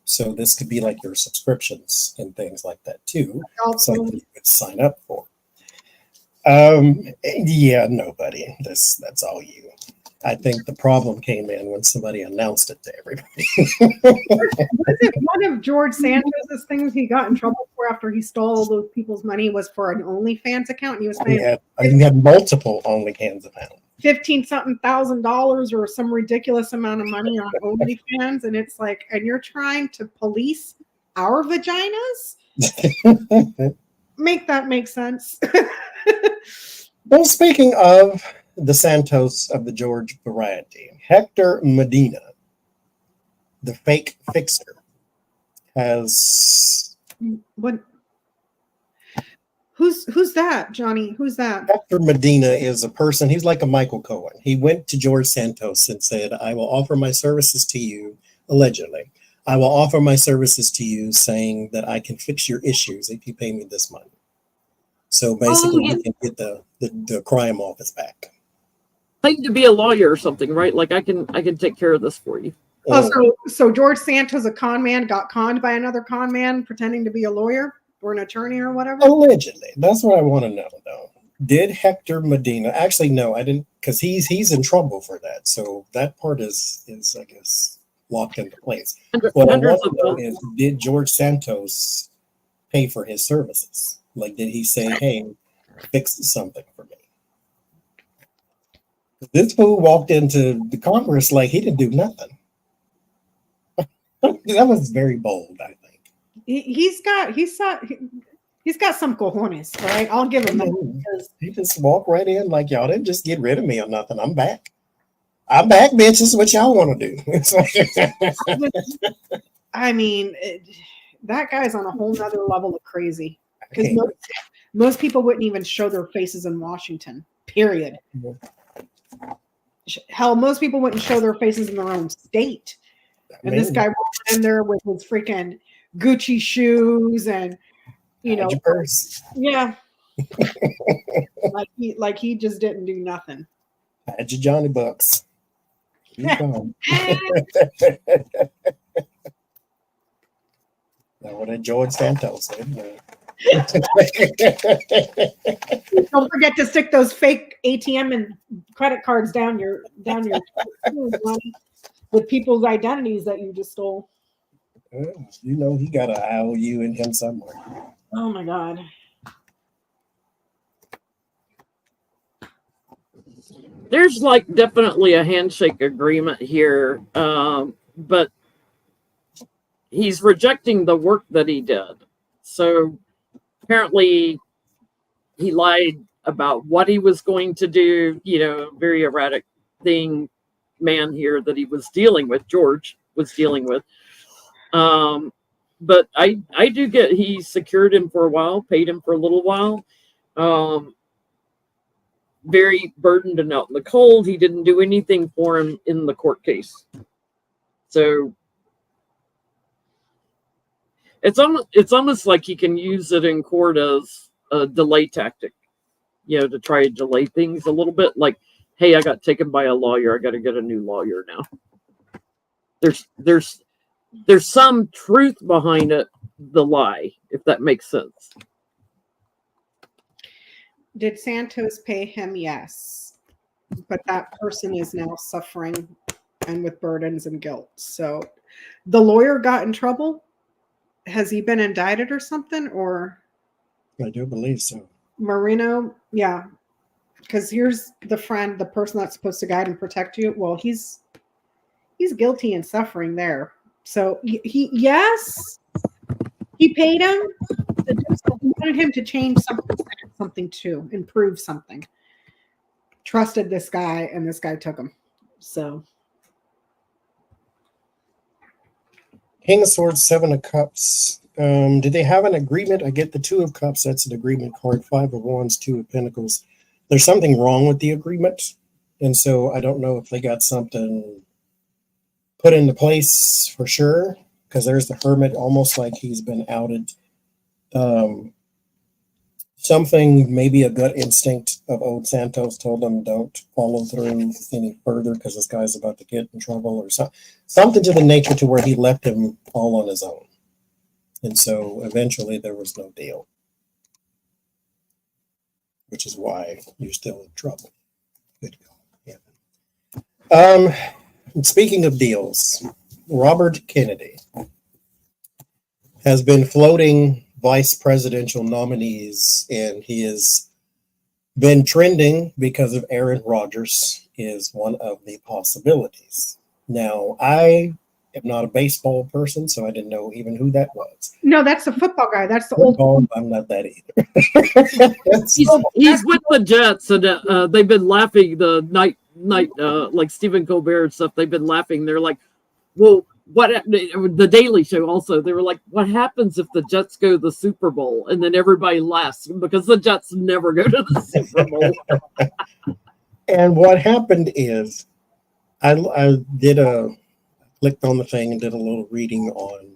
S1: So this could be like your subscriptions and things like that too. Something you could sign up for. Yeah, nobody. That's all you. I think the problem came in when somebody announced it to everybody.
S3: Was it one of George Santos's things he got in trouble for after he stole all those people's money was for an OnlyFans account? And he was paying
S1: he had multiple OnlyFans accounts.
S3: $15,000 or some ridiculous amount of money on OnlyFans, and it's like, and you're trying to police our vaginas? Make that make sense.
S1: Well, speaking of the Santos of the George variety, Hector Medina, the fake fixer, has
S3: what? Who's that, Johnny? Who's that?
S1: Hector Medina is a person. He's like a Michael Cohen. He went to George Santos and said, "I will offer my services to you." Allegedly, I will offer my services to you, saying that I can fix your issues if you pay me this money. So basically, you can get the crime office back.
S2: Claim to be a lawyer or something, right? Like I can take care of this for you.
S3: Oh, so George Santos, a con man, got conned by another con man pretending to be a lawyer or an attorney or whatever?
S1: Allegedly. That's what I want to know, though. Did Hector Medina actually? No, I didn't, because he's in trouble for that. So that part is I guess locked into place. What I want to know is, did George Santos pay for his services? Like, did he say, "Hey, fix something for me"? This fool walked into the Congress like he didn't do nothing. That was very bold, I think.
S3: He's got some cojones, right? I'll give him that.
S1: He just walked right in like, y'all didn't just get rid of me or nothing. I'm back. I'm back, bitch. This is what y'all want to do.
S3: I mean, that guy's on a whole nother level of crazy. Because most people wouldn't even show their faces in Washington, period. Hell, most people wouldn't show their faces in their own state. And this guy walked in there with his freaking Gucci shoes and, your
S1: purse.
S3: Yeah. like he just didn't do nothing.
S1: Had your Johnny Bucks. Keep on. Now what did George Santos say?
S3: Don't forget to stick those fake ATM and credit cards down your with people's identities that you just stole.
S1: He got an IOU in him somewhere.
S3: Oh my God.
S2: There's like definitely a handshake agreement here, but he's rejecting the work that he did. So apparently he lied about what he was going to do, very erratic man here that he was dealing with, George was dealing with. But I do get he secured him for a while, paid him for a little while. Very burdened and out in the cold. He didn't do anything for him in the court case. So it's almost like he can use it in court as a delay tactic, to try to delay things a little bit. Like, hey, I got taken by a lawyer. I got to get a new lawyer now. There's some truth behind it, the lie, if that makes sense.
S3: Did Santos pay him? Yes. But that person is now suffering and with burdens and guilt. So the lawyer got in trouble. Has he been indicted or something? Or
S1: I do believe so.
S3: Marino, yeah. Because here's the person that's supposed to guide and protect you. Well, he's guilty and suffering there. So he paid him. He wanted him to change something to improve something. Trusted this guy, and this guy took him. So
S1: King of Swords, Seven of Cups. Did they have an agreement? I get the Two of Cups. That's an agreement card. Five of Wands, Two of Pentacles. There's something wrong with the agreement, and so I don't know if they got something put into place for sure, because there's the Hermit, almost like he's been outed. Something, maybe a gut instinct of old Santos told him don't follow through any further because this guy's about to get in trouble, or something to the nature to where he left him all on his own. And so eventually there was no deal, which is why you're still in trouble. Good God. Yeah. Speaking of deals, Robert Kennedy has been floating vice presidential nominees, and he has been trending because of Aaron Rodgers is one of the possibilities. Now, I am not a baseball person, so I didn't know even who that was.
S3: No, that's the football guy. That's the
S1: football,
S3: old.
S1: I'm not that either.
S2: he's with the Jets, and they've been laughing the night like Stephen Colbert and stuff. They've been laughing. They're like, well, the Daily Show also, they were like, what happens if the Jets go to the Super Bowl? And then everybody laughs because the Jets never go to the Super Bowl.
S1: And what happened is I clicked on the thing and did a little reading on,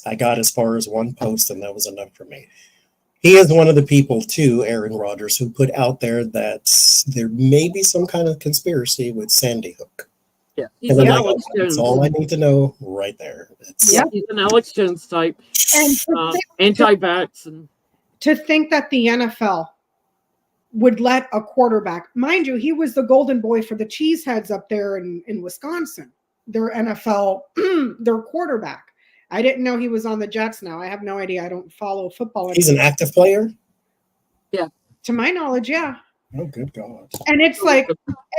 S1: I got as far as one post, and that was enough for me. He is one of the people too, Aaron Rodgers, who put out there that there may be some kind of conspiracy with Sandy Hook.
S2: Yeah, he's an Alex Jones.
S1: That's all I need to know right there.
S2: He's an Alex Jones type, and anti-vax. And
S3: to think that the NFL would let a quarterback, mind you, he was the golden boy for the Cheeseheads up there in Wisconsin. Their NFL, their quarterback. I didn't know he was on the Jets now. I have no idea. I don't follow football.
S1: He's an active player?
S2: Yeah.
S3: To my knowledge, yeah.
S1: Oh, good God.
S3: And it's like,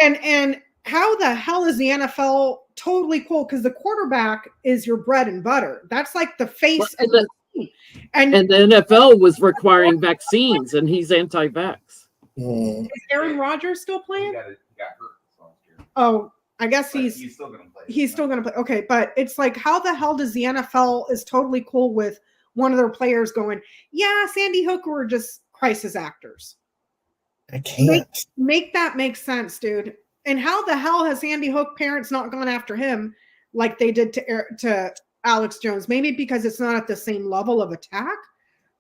S3: and how the hell is the NFL totally cool? Because the quarterback is your bread and butter. That's like the face of the team. And
S2: the NFL was requiring vaccines, and he's anti-vax.
S3: Is Aaron Rodgers still playing?
S4: He got hurt last year.
S3: Oh, I guess he's
S4: still going to play.
S3: He's still going to play. Okay, but it's like, how the hell does the NFL is totally cool with one of their players going, yeah, Sandy Hook were just crisis actors?
S1: I can't.
S3: Make that make sense, dude. And how the hell has Sandy Hook parents not gone after him like they did to Alex Jones? Maybe because it's not at the same level of attack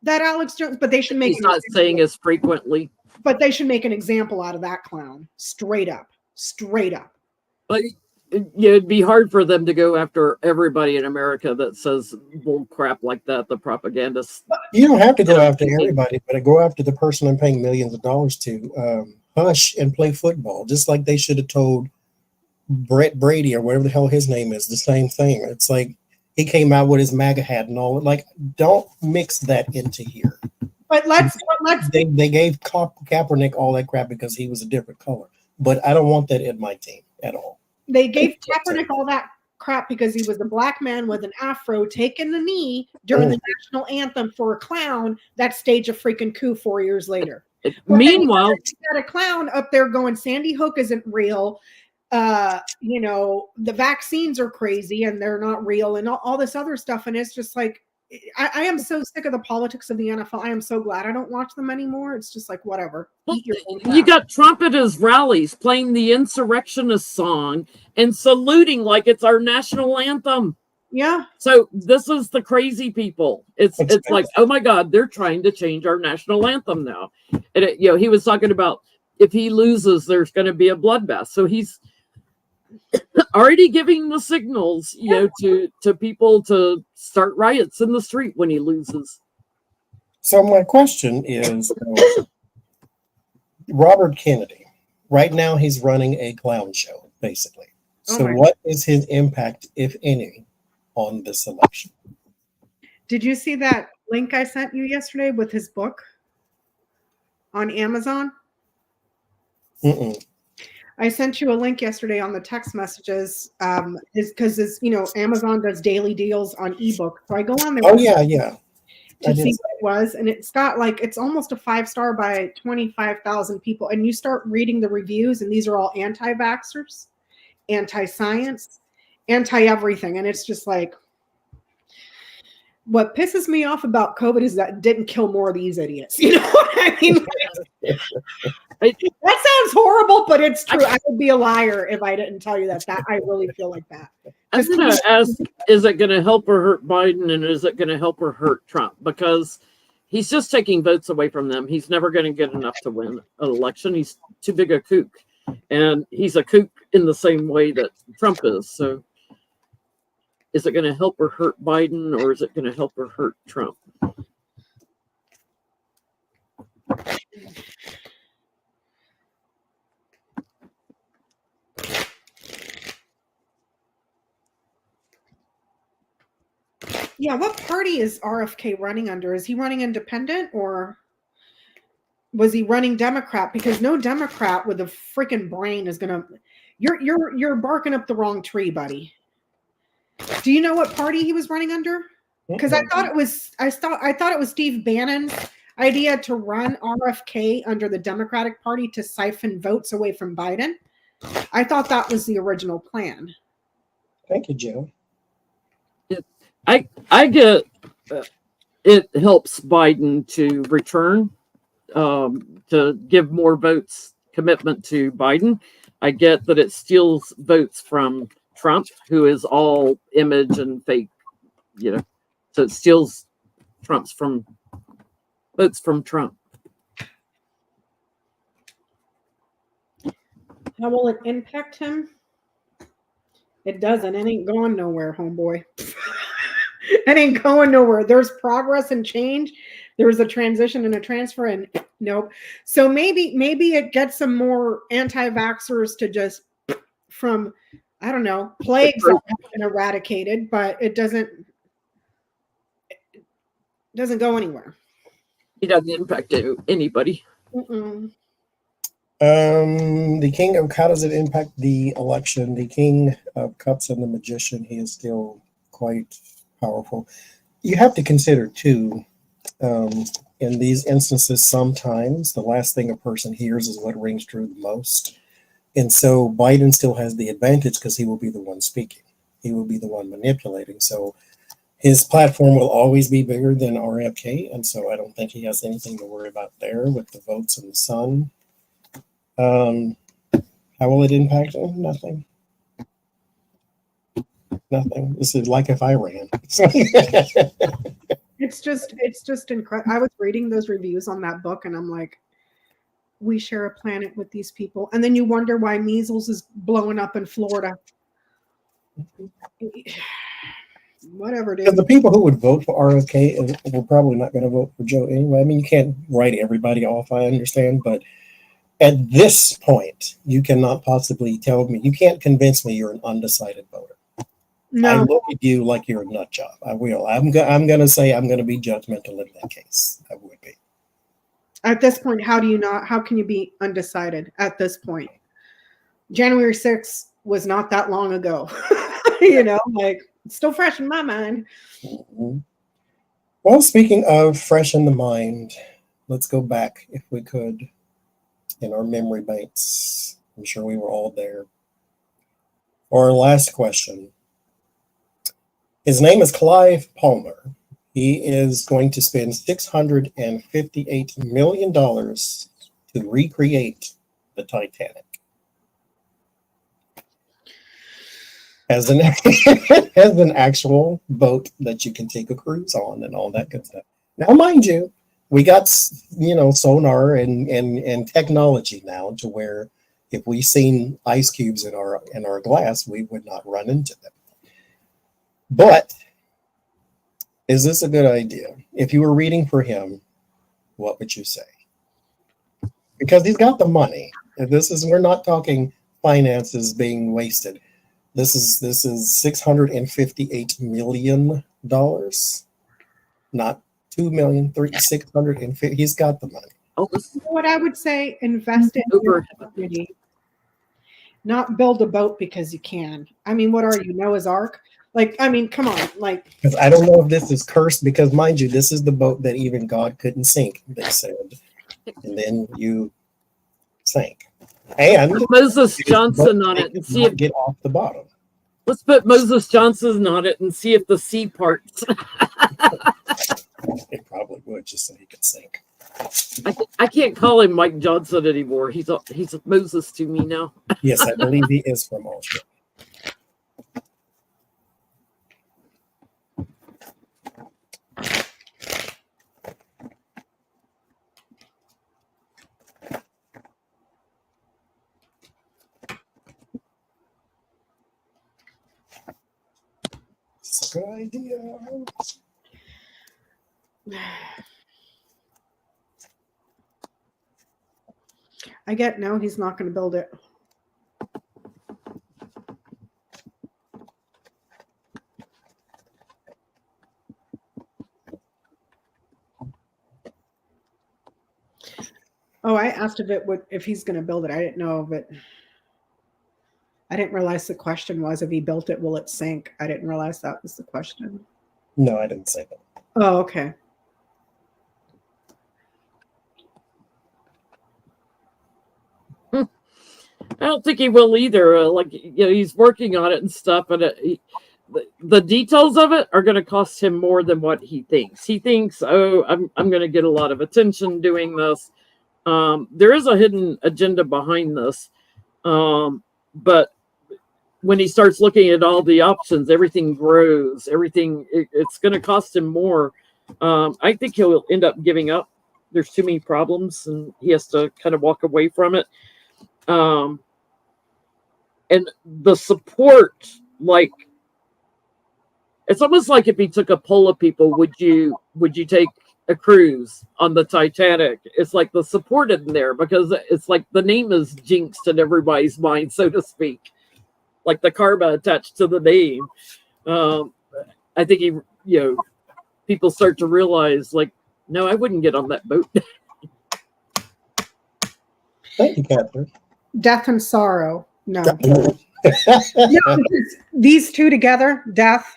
S3: that Alex Jones, but they should make.
S2: He's not saying as frequently.
S3: But they should make an example out of that clown, straight up.
S2: But it'd be hard for them to go after everybody in America that says bull crap like that. The propagandists.
S1: You don't have to go after everybody, but go after the person I'm paying millions of dollars to. Hush and play football, just like they should have told Brett Brady or whatever the hell his name is, the same thing. It's like he came out with his MAGA hat and all. Like, don't mix that into here.
S3: But let's
S1: they gave Kaepernick all that crap because he was a different color. but I don't want that in my team at all.
S3: They gave Kaepernick all that crap because he was a black man with an afro taking the knee during the national anthem for a clown that staged a freaking coup 4 years later.
S2: Meanwhile,
S3: you got a clown up there going, Sandy Hook isn't real. You know, the vaccines are crazy and they're not real and all this other stuff. And it's just like, I am so sick of the politics of the NFL. I am so glad I don't watch them anymore. It's just like, whatever.
S2: You got Trump at his rallies playing the insurrectionist song and saluting like it's our national anthem.
S3: Yeah.
S2: So this is the crazy people. It's like, oh my God, they're trying to change our national anthem now. And he was talking about if he loses, there's going to be a bloodbath. So he's already giving the signals, to people to start riots in the street when he loses.
S1: So my question is, Robert Kennedy, right now he's running a clown show, basically. So what is his impact, if any, on this election?
S3: Did you see that link I sent you yesterday with his book on Amazon?
S1: Mm-mm.
S3: I sent you a link yesterday on the text messages, because Amazon does daily deals on ebooks. So I go on there.
S1: Oh yeah.
S3: To see what it was, and it's got it's almost a 5-star by 25,000 people, and you start reading the reviews, and these are all anti-vaxxers, anti-science, anti-everything, and it's just like, what pisses me off about COVID is that it didn't kill more of these idiots. You know what I mean? That sounds horrible, but it's true. I would be a liar if I didn't tell you that. I really feel like that.
S2: I'm going to ask, is it going to help or hurt Biden, and is it going to help or hurt Trump? Because he's just taking votes away from them. He's never going to get enough to win an election. He's too big a kook. And he's a kook in the same way that Trump is. So is it going to help or hurt Biden, or is it going to help or hurt Trump?
S3: Yeah, what party is RFK running under? Is he running independent, or was he running Democrat? Because no Democrat with a freaking brain is gonna. You're barking up the wrong tree, buddy. Do you know what party he was running under? Because I thought it was Steve Bannon's idea to run RFK under the Democratic Party to siphon votes away from Biden. I thought that was the original plan.
S1: Thank you, Joe.
S2: I get it helps Biden to return, to give more votes commitment to Biden. I get that it steals votes from Trump, who is all image and fake, so it steals votes from Trump.
S3: How will it impact him? It doesn't. It ain't going nowhere, homeboy. It ain't going nowhere. There's progress and change. There's a transition and a transfer, and nope. So maybe it gets some more anti-vaxxers to just from, I don't know, plagues that have been eradicated, but it doesn't go anywhere.
S2: It doesn't impact anybody.
S3: Mm-mm.
S1: The King of, how does it impact the election? The King of Cups and the Magician, he is still quite powerful. You have to consider too, in these instances, sometimes the last thing a person hears is what rings true the most. And so Biden still has the advantage because he will be the one speaking. He will be the one manipulating. So his platform will always be bigger than RFK. And so I don't think he has anything to worry about there with the votes in the sun. How will it impact him? Nothing. Nothing. This is like if I ran.
S3: It's just incredible. I was reading those reviews on that book, and I'm like, we share a planet with these people. And then you wonder why measles is blowing up in Florida. Whatever it is.
S1: The people who would vote for RFK were probably not going to vote for Joe anyway. I mean, you can't write everybody off, I understand, but at this point, you cannot possibly tell me, you can't convince me you're an undecided voter. No. I look at you like you're a nut job. I will. I'm going to say I'm going to be judgmental in that case. I would be.
S3: At this point, how can you be undecided at this point? January 6th was not that long ago. You know, like it's still fresh in my mind.
S1: Mhm. Well, speaking of fresh in the mind, let's go back, if we could, in our memory banks. I'm sure we were all there. Our last question. His name is Clive Palmer. He is going to spend $658 million to recreate the Titanic as an as an actual boat that you can take a cruise on and all that good stuff. Now, mind you, we got sonar and technology now to where if we seen ice cubes in our glass, we would not run into them. But is this a good idea? If you were reading for him, what would you say? Because he's got the money. We're not talking finances being wasted. This is $658 million, not 2 million, 650. He's got the money.
S2: Oh,
S3: What I would say, invest in your community, not build a boat because you can. I mean, what are you, Noah's Ark? Like, I mean, come on, like.
S1: Because I don't know if this is cursed, because mind you, this is the boat that even God couldn't sink, they said. And then you sank. And
S2: put Moses Johnson on it and see if
S1: get off the bottom.
S2: let's put Moses Johnson on it and see if the sea parts.
S1: It probably would, just so he could sink.
S2: I can't call him Mike Johnson anymore. He's Moses to me now.
S1: Yes, I believe he is from Australia. It's a good idea.
S3: I get no, he's not going to build it. Oh, I asked if he's going to build it. I didn't know of it. I didn't realize the question was, if he built it, will it sink? I didn't realize that was the question.
S1: No, I didn't say that.
S3: Oh, okay.
S2: I don't think he will either. He's working on it and stuff, and the details of it are going to cost him more than what he thinks. He thinks, "Oh, I'm going to get a lot of attention doing this." There is a hidden agenda behind this, but when he starts looking at all the options, everything grows. It's going to cost him more. I think he'll end up giving up. There's too many problems, and he has to kind of walk away from it. And the support, like, it's almost like if he took a poll of people, would you take a cruise on the Titanic? It's like the support in there, because it's like the name is jinxed in everybody's mind, so to speak, like the karma attached to the name. I think people start to realize, like, no, I wouldn't get on that boat.
S1: Thank you, Catherine.
S3: Death and sorrow. No. No, these two together, death,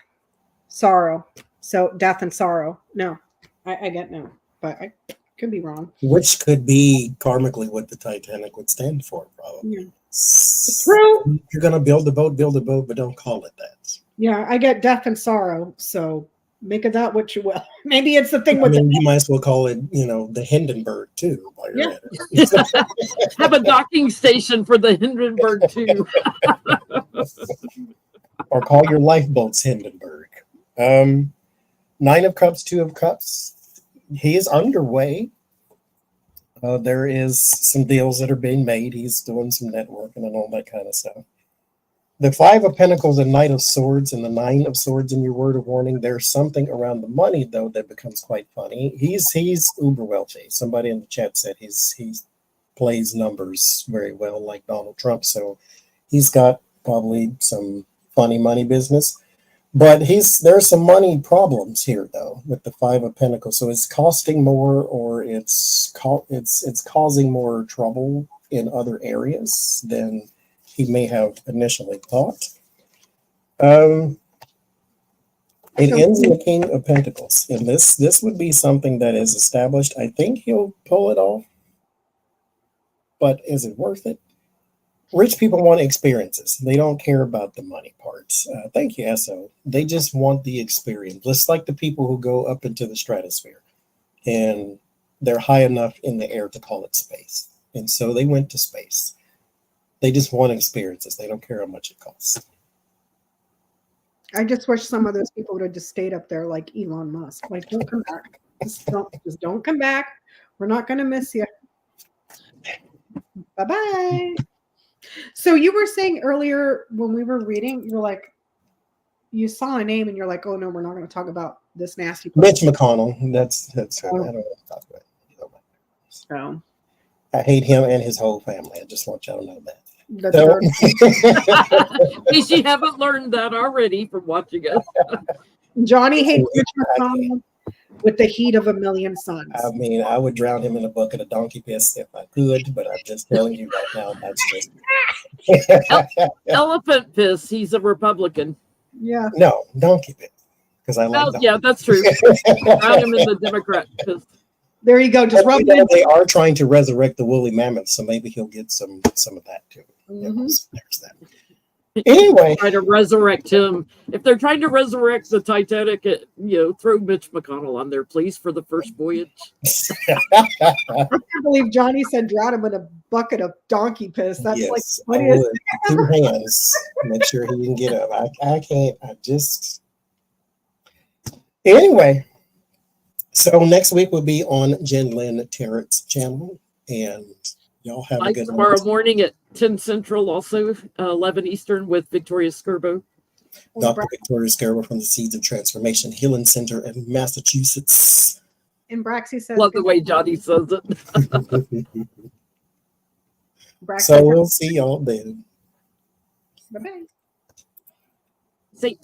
S3: sorrow. So death and sorrow. No, I get no, but I could be wrong.
S1: Which could be karmically what the Titanic would stand for, probably.
S3: Yeah. True.
S1: If you're going to build a boat, but don't call it that.
S3: Yeah, I get death and sorrow. So make of that what you will. Maybe it's the thing with
S1: you might as well call it, the Hindenburg too. While you're at it.
S2: Have a docking station for the Hindenburg too.
S1: Or call your lifeboats Hindenburg. 9 of Cups, 2 of Cups. He is underway. There is some deals that are being made. He's doing some networking and all that kind of stuff. The 5 of Pentacles and Knight of Swords and the 9 of Swords in your word of warning. There's something around the money, though, that becomes quite funny. He's uber wealthy. Somebody in the chat said he plays numbers very well, like Donald Trump. So he's got probably some funny money business. But there's some money problems here, though, with the 5 of Pentacles. So it's costing more, or it's causing more trouble in other areas than he may have initially thought. It ends in the King of Pentacles, and this would be something that is established. I think he'll pull it off, but is it worth it? Rich people want experiences. They don't care about the money parts. Thank you, Esso. They just want the experience. Just like the people who go up into the stratosphere, and they're high enough in the air to call it space. And so they went to space. They just want experiences. They don't care how much it costs.
S3: I just wish some of those people would have just stayed up there like Elon Musk. Like, don't come back. Just don't come back. We're not going to miss you. Bye-bye. So you were saying earlier when we were reading, you're like, you saw a name and you're like, oh no, we're not going to talk about this nasty person.
S1: Mitch McConnell. That's I don't want to talk about it.
S3: So
S1: I hate him and his whole family. I just want y'all to know that.
S3: that's
S1: So-
S3: very-
S2: In case you haven't learned that already from watching us.
S3: Johnny hates Mitch McConnell with the heat of a million suns.
S1: I mean, I would drown him in a bucket of donkey piss if I could, but I'm just telling you right now, that's just
S2: Elephant piss. He's a Republican.
S3: Yeah.
S1: no donkey piss because I like
S2: Oh,
S1: donkey.
S2: yeah, that's true. Drown him in the Democrat piss.
S3: There you go. Just
S1: But
S3: rub
S1: you know,
S3: it
S1: they are trying to resurrect the woolly mammoth, so maybe he'll get some of that too.
S3: in.
S1: You
S3: Mhm.
S1: know, so there's that. Anyway,
S2: Try to resurrect him. If they're trying to resurrect the Titanic, throw Mitch McConnell on there, please, for the first voyage.
S3: I can't believe Johnny said drown him in a bucket of donkey piss. That's like
S1: yes, I
S3: funniest.
S1: would. 2 hands, make sure he didn't get up. I can't. I just. Anyway, so next week will be on Jen Lynn Tarot's channel, and y'all have a
S2: Like
S1: good
S2: tomorrow
S1: one.
S2: morning at 10 Central, also 11 Eastern with Victoria Skirbo.
S1: Dr. Victoria Scarrow from the Seeds of Transformation Healing Center in Massachusetts.
S3: And Braxy says,
S2: Love the way Johnny says it.
S3: Braxy
S1: So we'll see y'all then.
S3: bye-bye.
S2: St.